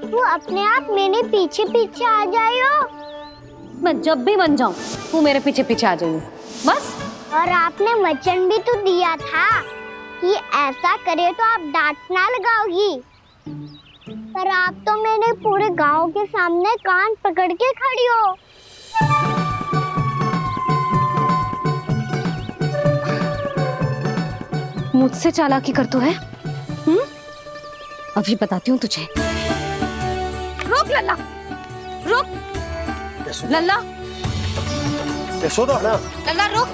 तो अपने आप मेरे पीछे पीछे आ जाइयो।
मैं जब भी वन जाऊं तू मेरे पीछे पीछे आ जाइयो, बस।
और आपने वचन भी तो दिया था कि ऐसा करे तो आप डांट ना लगाओगी, पर आप तो मेरे पूरे गांव के सामने कान पकड़ के खड़ी हो।
मुझसे चालाकी कर तो है? अभी बताती हूँ तुझे। रोक लल्ला, रोक लल्ला,
यशोदा ना
लल्ला रुक,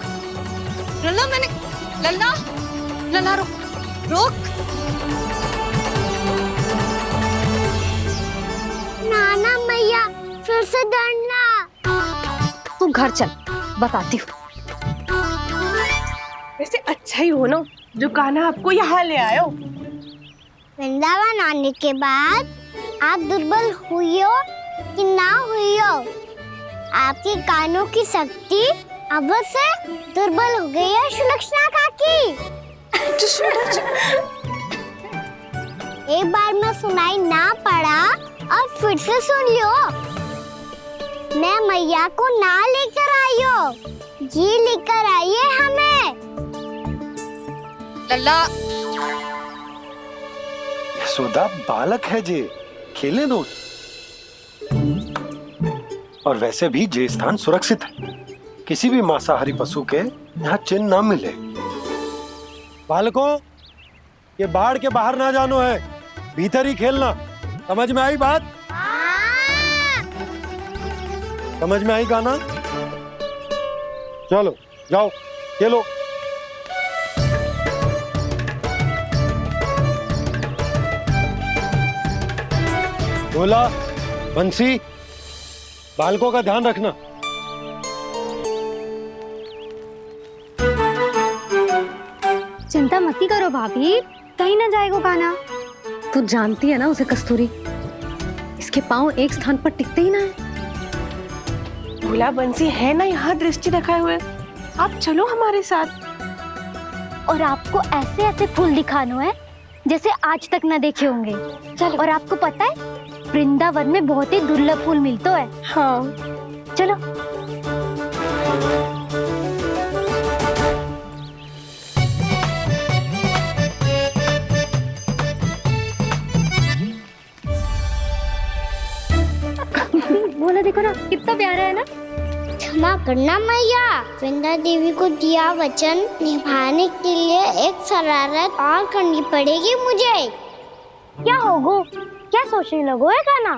लल्ला मैंने, लल्ला, लल्ला रुक, रुक।
नाना मैया फिर से डरना।
तू घर चल, बताती हूँ।
वैसे अच्छा ही हो ना जो कान्हा आपको यहाँ ले आयो।
वृंदावन आने के बाद आप दुर्बल हुई हो कि ना हुई हो, आपके कानों की शक्ति अब से दुर्बल हो गई है सुलक्षणा काकी। एक बार में सुनाई ना पड़ा और फिर से सुन लियो। मैं मैया को ना लेकर आई हो, जी लेकर आई है हमें।
लल्ला,
यशोदा बालक है जे, खेले दो। और वैसे भी जे स्थान सुरक्षित है, किसी भी मांसाहारी पशु के यहाँ चिन्ह ना मिले। बालकों, ये बाढ़ के बाहर ना जानो है, भीतर ही खेलना। समझ में आई बात? समझ में आई गाना? चलो जाओ खेलो। बोला बंसी, बालकों का ध्यान रखना।
चिंता मत करो भाभी, कहीं ना जाएगा कान्हा।
तू जानती है ना उसे कस्तूरी, इसके पांव एक स्थान पर टिकते ही ना है।
भोला बंसी है ना यहाँ दृष्टि रखाए हुए, आप चलो हमारे साथ।
और आपको ऐसे ऐसे फूल दिखानो है जैसे आज तक न देखे होंगे। चलो। और आपको पता है वृंदावन में बहुत ही दुर्लभ फूल मिलते हैं।
हाँ
चलो।
बोला देखो ना कितना प्यारा है ना। क्षमा करना मैया, वृंदा देवी को दिया वचन निभाने के लिए एक शरारत और करनी पड़ेगी मुझे। क्या होगो? क्या सोचने लगो है कान्हा?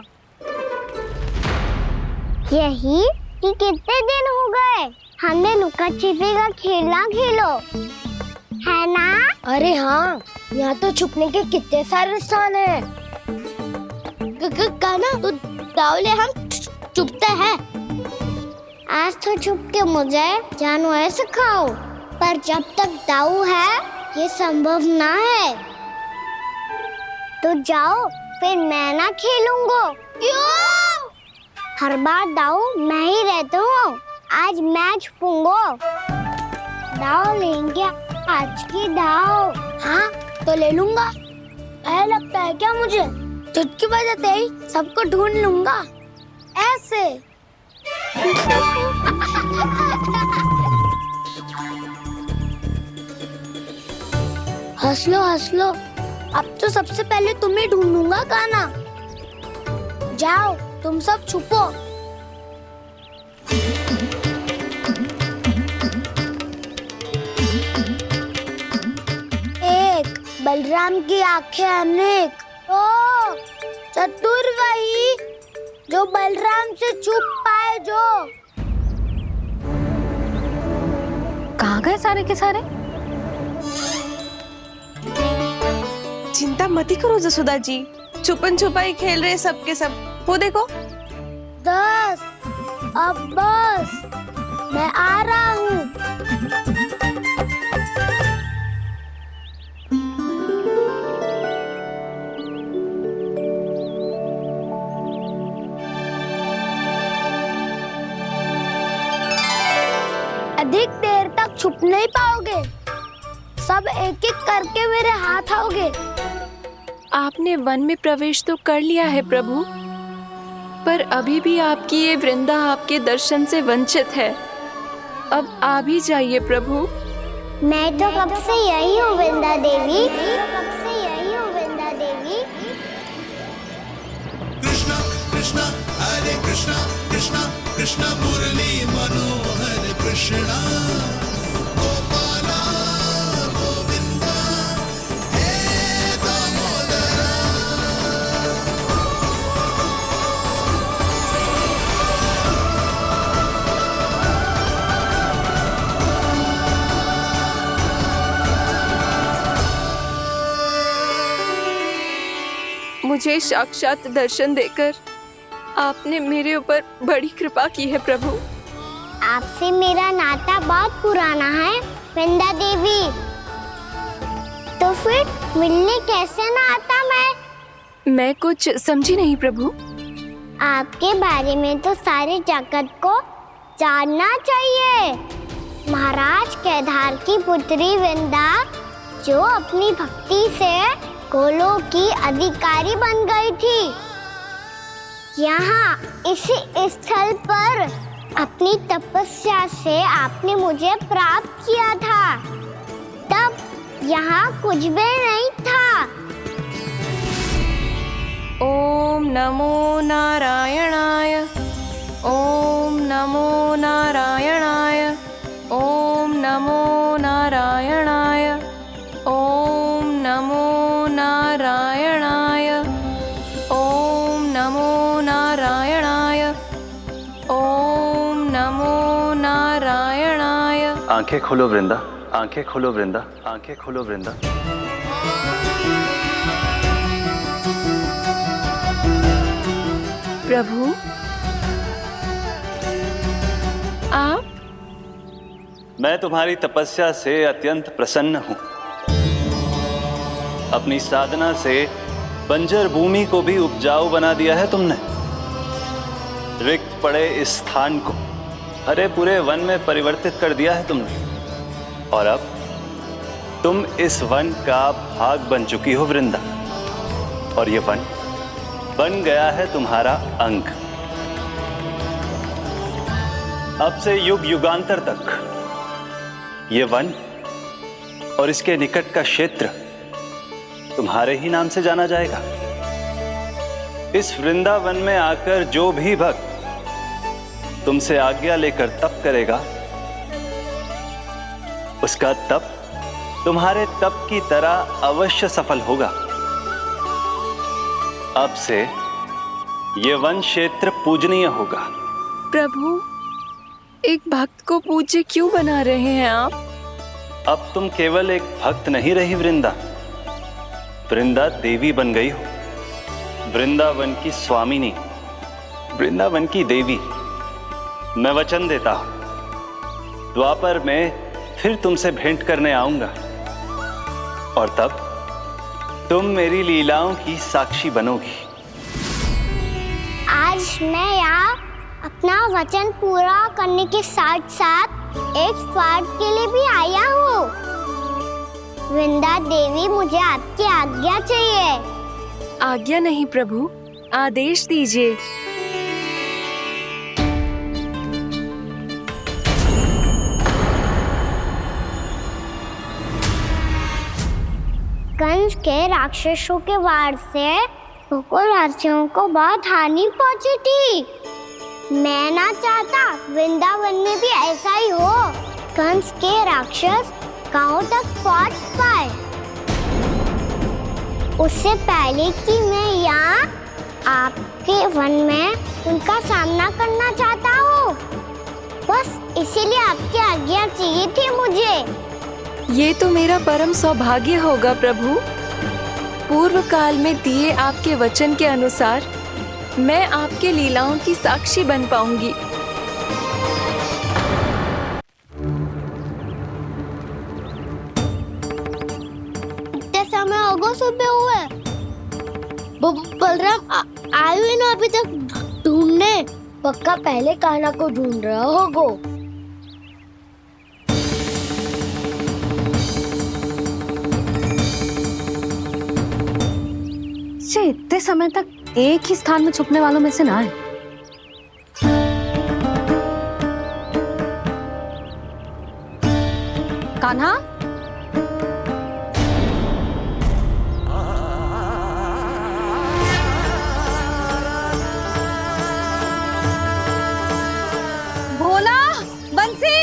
यही कि कितने दिन हो गए हमने लुका छिपी का खेलना खेलो, है ना?
अरे हाँ, यहाँ तो छुपने के कितने सारे स्थान है।
कान्हा तो दावले हम छुपते हैं। आज तो छुप के मुझे जानवर सिखाओ, पर जब तक दाऊ है ये संभव ना है। तो जाओ, फिर मैं ना खेलूंगा। क्यों? हर बार दाऊ मैं ही रहता हूँ, आज मैं छुपूंगा। दाऊ लेंगे आज की दाऊ।
हाँ तो ले लूंगा। ऐसा लगता है क्या मुझे? चुटकी बजाते ही सबको ढूंढ लूंगा ऐसे। हंस लो, अब तो सबसे पहले तुम्हें ढूंढूंगा कान्हा। जाओ तुम सब छुपो। एक, बलराम की आंखें अनेक। ओ, चतुर वही जो बलराम से छुप पाए। जो
कहाँ गए सारे के सारे?
चिंता मत करो जसोदा जी, छुपन छुपाई खेल रहे सबके सब। वो देखो
10, अब बस, मैं आ रहा हूँ। अधिक देर तक छुप नहीं पाओगे, सब एक एक करके मेरे हाथ आओगे।
आपने वन में प्रवेश तो कर लिया है प्रभु, पर अभी भी आपकी ये वृंदा आपके दर्शन से वंचित है। अब आ भी जाइए प्रभु।
मैं तो कब से यही हूँ वृंदा देवी, कब से यही हूँ वृंदा देवी।
कृष्णा कृष्णा हरे कृष्णा, कृष्णा कृष्णा मुरली मनोहर कृष्णा।
मुझे साक्षात दर्शन देकर आपने मेरे ऊपर बड़ी कृपा की है प्रभु।
आपसे मेरा नाता बहुत पुराना है वृंदा देवी, तो फिर मिलने कैसे ना आता
मैं कुछ समझी नहीं प्रभु।
आपके बारे में तो सारे जगत को जानना चाहिए। महाराज केदार की पुत्री वृंदा जो अपनी भक्ति से गोलोक की अधिकारी बन गई थी, यहाँ इसी स्थल पर अपनी तपस्या से आपने मुझे प्राप्त किया था। तब यहाँ कुछ भी नहीं था।
ओम नमो नारायणाय, ओम नमो नारायणाय, ओम नमो नारायणाय, ओम नमो नारायणाय, ओम नमो नारायणाय, ओम नमो नारायणाय।
आंखें खोलो वृंदा, आंखें खोलो वृंदा, आंखें खोलो वृंदा।
प्रभु आप?
मैं तुम्हारी तपस्या से अत्यंत प्रसन्न हूं। अपनी साधना से बंजर भूमि को भी उपजाऊ बना दिया है तुमने। रिक्त पड़े इस स्थान को हरे पूरे वन में परिवर्तित कर दिया है तुमने। और अब तुम इस वन का भाग बन चुकी हो वृंदा, और ये वन बन गया है तुम्हारा अंग। अब से युग युगांतर तक ये वन और इसके निकट का क्षेत्र तुम्हारे ही नाम से जाना जाएगा। इस वृंदावन में आकर जो भी भक्त तुमसे आज्ञा लेकर तप करेगा, उसका तप तुम्हारे तप की तरह अवश्य सफल होगा। अब से ये वन क्षेत्र पूजनीय होगा।
प्रभु एक भक्त को पूज्य क्यों बना रहे हैं आप?
अब तुम केवल एक भक्त नहीं रही वृंदा, वृंदा देवी बन गई हो। वृंदावन की स्वामिनी, वृंदावन की देवी। मैं वचन देता हूं, द्वापर में फिर तुमसे भेंट करने आऊंगा, और तब तुम मेरी लीलाओं की साक्षी बनोगी।
आज मैं यहाँ अपना वचन पूरा करने के साथ साथ एक स्वार्थ के लिए भी आया हूँ। वृंदा देवी, मुझे आपकी आज्ञा चाहिए।
आज्ञा नहीं प्रभु, आदेश दीजिए।
कंस के राक्षसों के वार से गोकुलवासियों को बहुत हानि पहुंची थी। मैं ना चाहता वृंदावन में भी ऐसा ही हो। कंस के राक्षस गांव तक पहुंच पाए, उससे पहले कि मैं यहाँ आपके वन में उनका सामना करना चाहता हूँ। बस इसीलिए आपकी आज्ञा चाहिए थी मुझे।
ये तो मेरा परम सौभाग्य होगा प्रभु। पूर्व काल में दिए आपके वचन के अनुसार मैं आपके लीलाओं की साक्षी बन पाऊंगी।
इतने समय होगा सुबह हुए। बलराम आए हुए ना अभी तक ढूंढने। पक्का पहले कान्हा को ढूंढ रहा होगा।
इतने समय तक एक ही स्थान में छुपने वालों में से ना है। कान्हा, भोला, बंसी।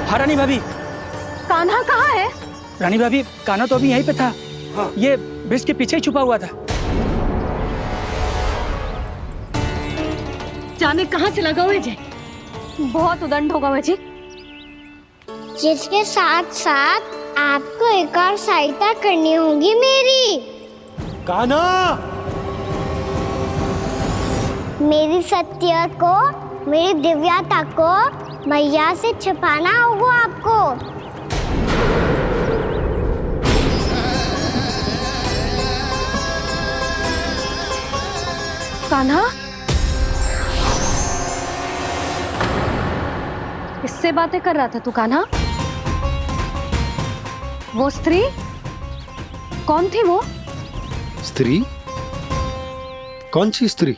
हाँ रानी भाभी।
कान्हा कहाँ है?
रानी भाभी, कान्हा तो अभी यहीं पे था। हाँ। ये ब्रिज के पीछे ही छुपा हुआ था।
जाने कहाँ चला गया जी? बहुत उदंड होगा वह जी।
जिसके साथ साथ आपको एक और सहायता करनी होगी मेरी।
कान्हा,
मेरी सत्य को, मेरी दिव्यता को मैया से छिपाना होगा आपको।
कान्हा, किससे बातें कर रहा था तू कान्हा? वो स्त्री कौन थी? वो
स्त्री? कौन सी स्त्री?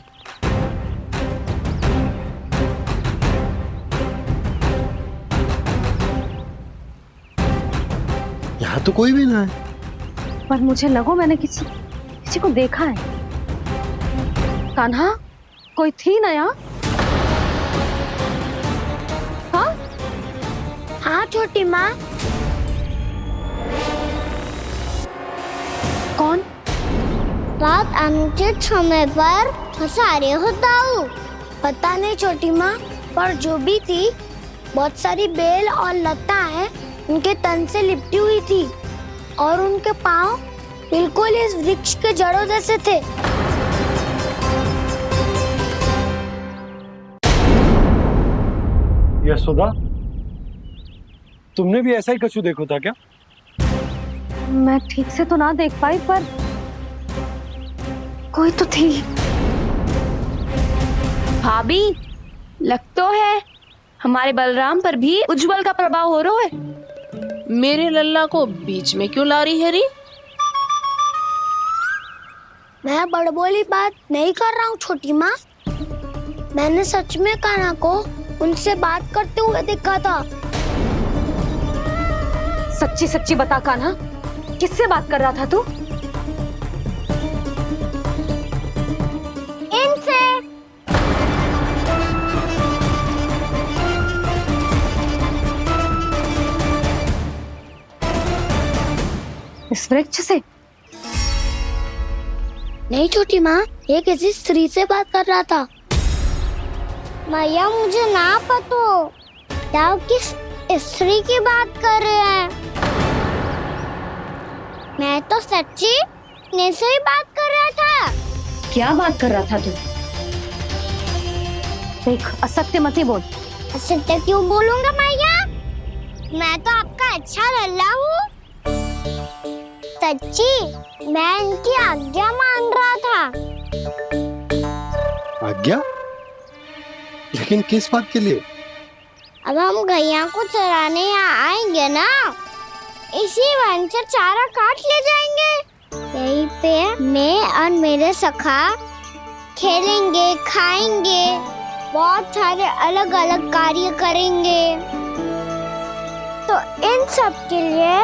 यहाँ तो कोई भी ना है।
पर मुझे लगो मैंने किसी को देखा है। कान्हा, कोई थी ना यहाँ? हाँ
हाँ छोटी माँ।
कौन?
रात अनुचित समय पर फंसारे होता हूँ।
पता नहीं छोटी माँ, पर जो भी थी बहुत सारी बेल और लता है उनके तन से लिपटी हुई थी और उनके पाँव बिल्कुल इस वृक्ष के जड़ों जैसे थे।
यशोदा, तुमने भी ऐसा ही कछु देखो था क्या?
मैं ठीक से तो ना देख पाई, पर कोई तो थी।
भाभी, लग तो है हमारे बलराम पर भी उज्जवल का प्रभाव हो रहा है।
मेरे लल्ला को बीच में क्यों ला रही है री?
मैं बड़बोली बात नहीं कर रहा हूँ छोटी माँ। मैंने सच में कान्हा को उनसे बात करते हुए देखा था।
सच्ची सच्ची बता कान्हा, किससे बात कर रहा था तू?
इनसे।
इस वृक्ष से?
नहीं छोटी माँ, ये किसी स्त्री से बात कर रहा था।
मैया मुझे ना पतो क्या किस स्त्री की बात कर रहे हैं। मैं तो सच्ची ने से ही बात कर रहा था।
क्या बात कर रहा था तू? देख, असत्य मत ही बोल।
असत्य क्यों बोलूंगा मैया? मैं तो आपका अच्छा लल्ला हूँ। सच्ची मैं इनकी आज्ञा मान रहा था।
आज्ञा? लेकिन किस बात के लिए?
अब हम गैया को चराने यहाँ आएंगे ना, इसी वन से चारा काट ले जाएंगे। यहीं पे मैं और मेरे सखा खेलेंगे, खाएंगे, बहुत सारे अलग अलग कार्य करेंगे। तो इन सब के लिए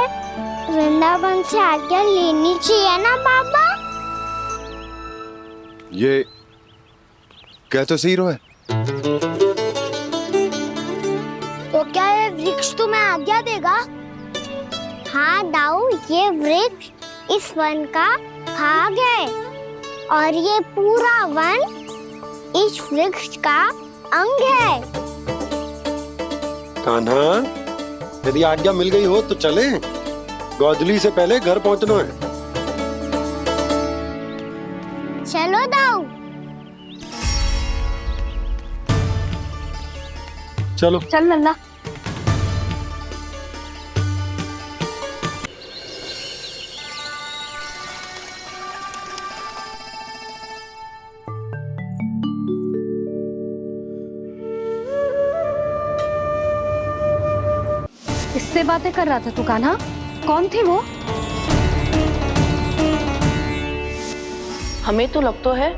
वृंदावन से आज्ञा लेनी चाहिए ना बाबा?
ये क्या तो सही रो है।
तो क्या ये वृक्ष तुम्हें आज्ञा देगा?
हाँ दाऊ, ये वृक्ष इस वन का भाग है और ये पूरा वन इस वृक्ष का अंग है।
कान्हा, यदि आज्ञा मिल गई हो तो चले। गोधली से पहले घर पहुंचना है।
चलो दाऊ।
चलो
चल लल्ला। किससे बातें कर रहा था तू कान्हा? कौन थी वो?
हमें तो लगता है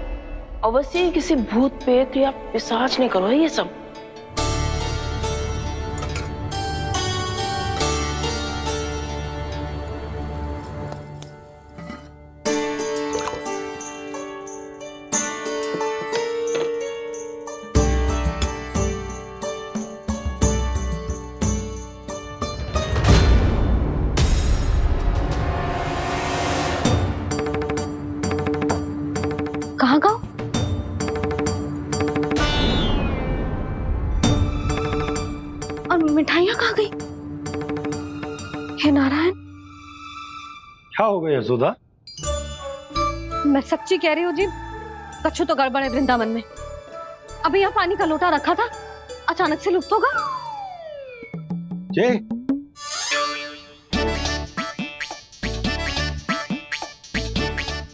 अवश्य ही किसी भूत प्रेत या पिशाच ने करो है ये सब।
कहाँ गाँव? और मिठाइयाँ कहाँ गई? हे नारायण,
क्या हो गया यशोदा?
मैं सच्ची कह रही हूँ जी, कछु तो गड़बड़ है वृंदावन में। अभी यहाँ पानी का लोटा रखा था, अचानक से लुप्त होगा।
जे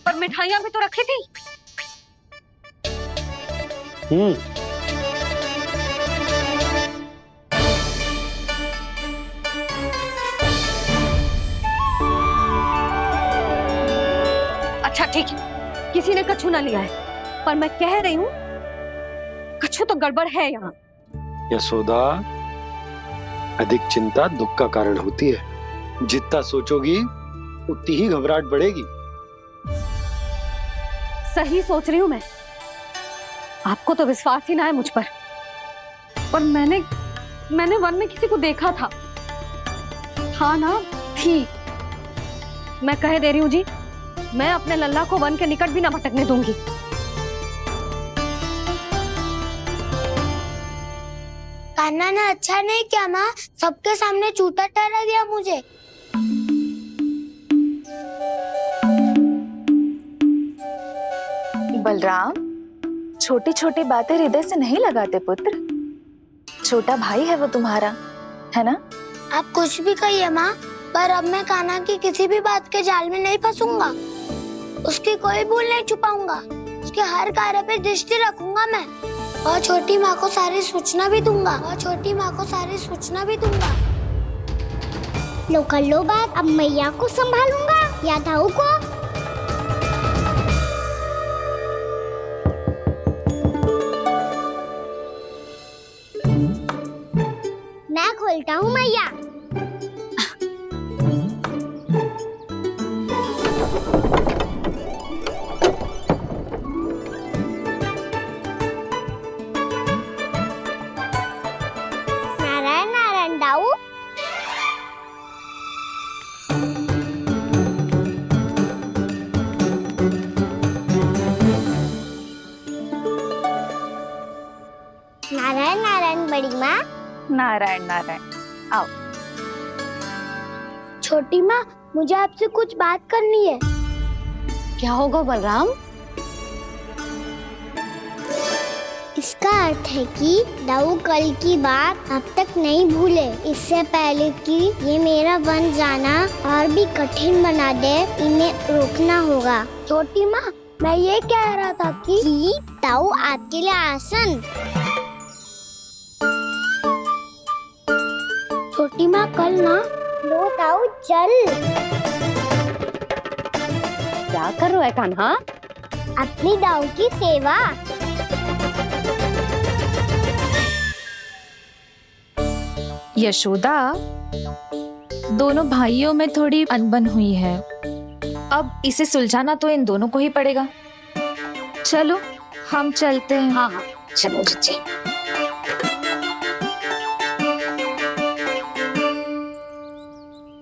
पर मिठाइयाँ भी तो रखी थी। अच्छा ठीक है, किसी ने कछु ना लिया है, पर मैं कह रही हूँ कछु तो गड़बड़ है यहाँ।
यशोदा, अधिक चिंता दुख का कारण होती है। जितना सोचोगी उतनी ही घबराहट बढ़ेगी।
सही सोच रही हूँ मैं। आपको तो विश्वास ही ना है मुझ पर मैंने वन में किसी को देखा था। हाँ ना, थी। मैं कह दे रही हूँ जी, मैं अपने लल्ला को वन के निकट भी ना भटकने दूंगी।
कान्हा ने अच्छा नहीं किया माँ, सबके सामने झूठा ठहरा दिया मुझे।
बलराम, छोटी छोटी बातें हृदय से नहीं लगाते पुत्र। छोटा भाई है वो तुम्हारा, है ना?
आप कुछ भी कहिए माँ, पर अब मैं कान्हा की किसी भी बात के जाल में नहीं फंसूंगा। उसकी कोई भूल नहीं छुपाऊंगा। उसके हर कार्य पे दृष्टि रखूंगा मैं, और छोटी माँ को सारी सूचना भी दूंगा।
लो कर लो बात, अब मैया को संभालूंगा या दाऊ को। मैं खोलता हूँ मैया। नारायण नारायण दाऊ। नारायण नारायण बड़ी माँ।
नारायण नारायण, आओ।
छोटी माँ, मुझे आपसे कुछ बात करनी है।
क्या होगा बलराम?
इसका अर्थ है कि दाऊ कल की बात अब तक नहीं भूले। इससे पहले कि ये मेरा वन जाना और भी कठिन बना दे, इन्हें रोकना होगा।
छोटी माँ, मैं ये कह रहा था कि
दाऊ आपके लिए आसन।
छोटी माँ, कल ना
लो दाऊ चल।
क्या कर रहा है कान्हा?
अपनी दाऊ की सेवा।
यशोदा, दोनों भाइयों में थोड़ी अनबन हुई है। अब इसे सुलझाना तो इन दोनों को ही पड़ेगा। चलो हम चलते हैं।
हाँ हाँ,
चलो जी।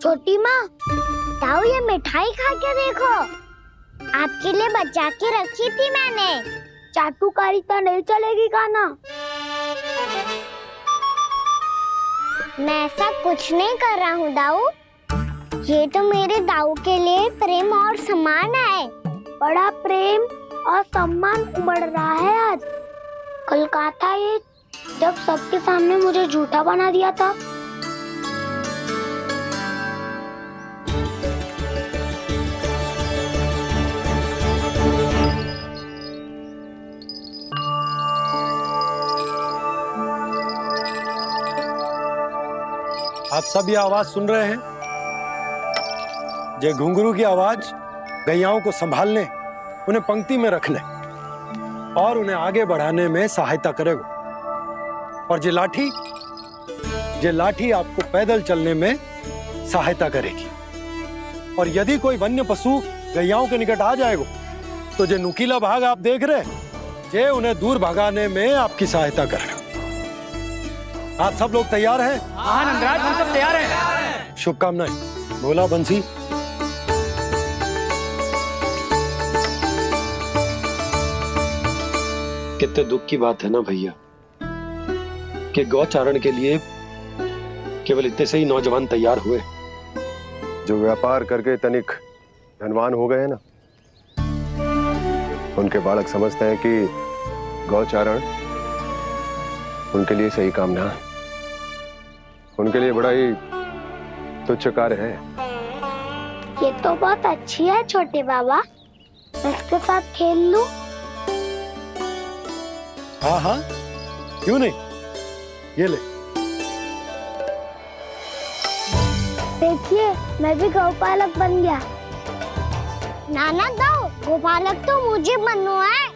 छोटी माँ,
दाऊ ये मिठाई खा के देखो, आपके लिए बचा के रखी थी मैंने।
चाटुकारिता नहीं चलेगी कान्हा।
मैं ऐसा कुछ नहीं कर रहा हूँ दाऊ। ये तो मेरे दाऊ के लिए प्रेम और सम्मान है।
बड़ा प्रेम और सम्मान उमड़ रहा है आज। कल कहा था ये, जब सबके सामने मुझे झूठा बना दिया था।
आप सब ये आवाज सुन रहे हैं? ये घुंघरू की आवाज गैयाओं को संभालने, उन्हें पंक्ति में रखने और उन्हें आगे बढ़ाने में सहायता करेगा। और ये लाठी आपको पैदल चलने में सहायता करेगी। और यदि कोई वन्य पशु गैयाओं के निकट आ जाएगा तो जो नुकीला भाग आप देख रहे हैं, ये उन्हें दूर भगाने में आपकी सहायता करेगा। आप सब लोग तैयार हैं?
हाँ नंदराज, हम सब तैयार हैं।
शुभकामनाएं। बोला बंसी। कितने दुख की बात है ना भैया कि गौचारण के लिए केवल इतने से ही नौजवान तैयार हुए।
जो व्यापार करके तनिक धनवान हो गए हैं ना, उनके बालक समझते हैं कि गौचारण उनके लिए सही काम ना है, उनके लिए बड़ा ही तुच्छ कार्य है।
ये तो बहुत अच्छी है छोटे बाबा, मैं इसके साथ खेल लूं?
हाँ हाँ, क्यों नहीं, ये ले।
देखिए मैं भी गौपालक बन गया। नाना दाऊ, गौपालक तो मुझे बनना है।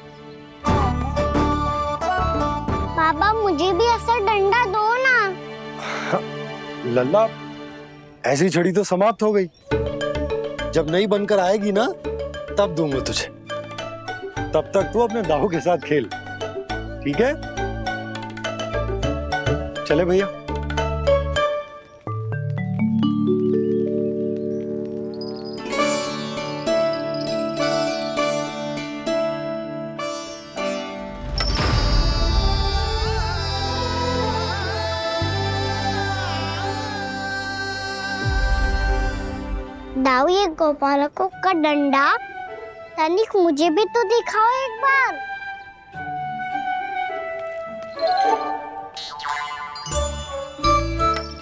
पापा मुझे भी ऐसा डंडा दो ना।
लल्ला, ऐसी छड़ी तो समाप्त हो गई, जब नई बनकर आएगी ना तब दूंगा तुझे। तब तक तू अपने दाऊ के साथ खेल, ठीक है? चले भैया।
दाऊ, ये गोपालकों का डंडा तनिक मुझे भी तो दिखाओ एक बार।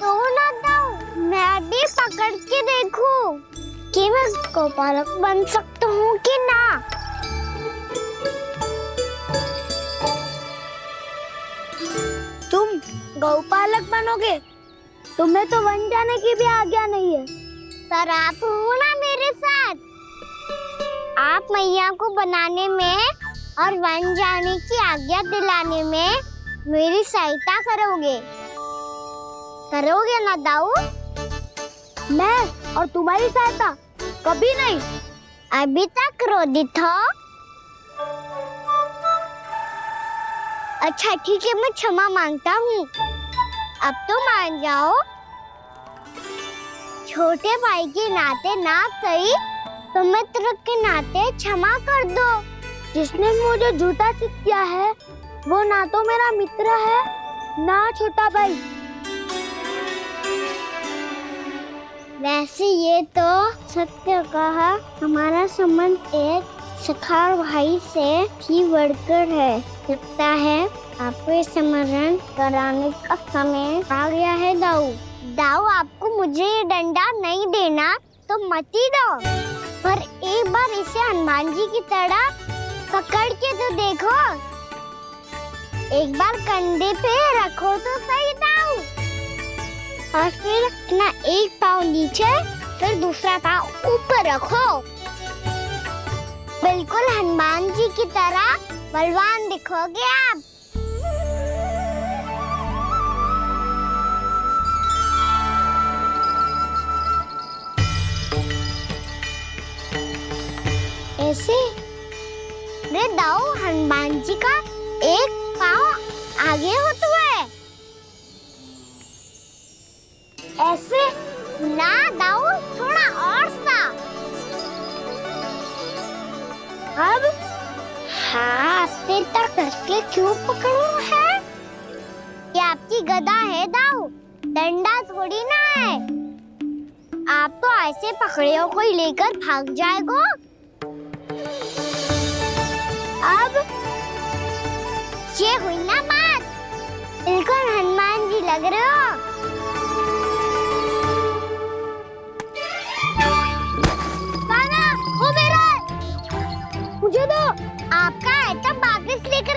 तो ना दाऊ, मैं भी पकड़ के देखूं कि मैं गोपालक बन सकता हूँ कि ना। तुम गौपालक बनोगे? तुम्हें तो बन जाने की भी आज्ञा नहीं है। पर आप हो ना मेरे साथ, आप मैया को बनाने में और बन जाने की आज्ञा दिलाने में मेरी सहायता करोगे ना दाऊ? मैं और तुम्हारी सहायता कभी नहीं। अभी तक क्रोधित हो? अच्छा ठीक है, मैं क्षमा मांगता हूँ, अब तो मान जाओ। छोटे भाई के नाते ना सही तो मित्र के नाते क्षमा कर दो। जिसने मुझे झूठा सिख किया है वो ना तो मेरा मित्र है ना छोटा भाई। वैसे ये तो सत्य कहा, हमारा संबंध एक सखा भाई से भी बढ़कर है। लगता है आपको स्मरण कराने का समय आ गया है दाऊ। दाऊ, आपको मुझे ये डंडा नहीं देना तो मत ही दो, पर एक बार इसे हनुमान जी की तरह पकड़ के तो देखो। एक बार कंधे पे रखो तो सही दाऊ, और फिर अपना एक पाँव नीचे फिर दूसरा पाँव ऊपर रखो। बिल्कुल हनुमान जी की तरह बलवान दिखोगे आप। ऐसे रे दाऊ, हनुमान जी का एक पाँव आगे होता है। ऐसे ना दाऊ, थोड़ा और सा। अब हाथ पे तक कसके क्यों पकड़ो है? ये आपकी गदा है दाऊ, डंडा थोड़ी ना है। आप तो ऐसे पकड़ियों को ही लेकर भाग जाएगो। अब ये हुई ना बात, बिल्कुल हनुमान जी लग रहे हो। नाना, वो मेरा, मुझे दो। आपका आइटम वापस लेकर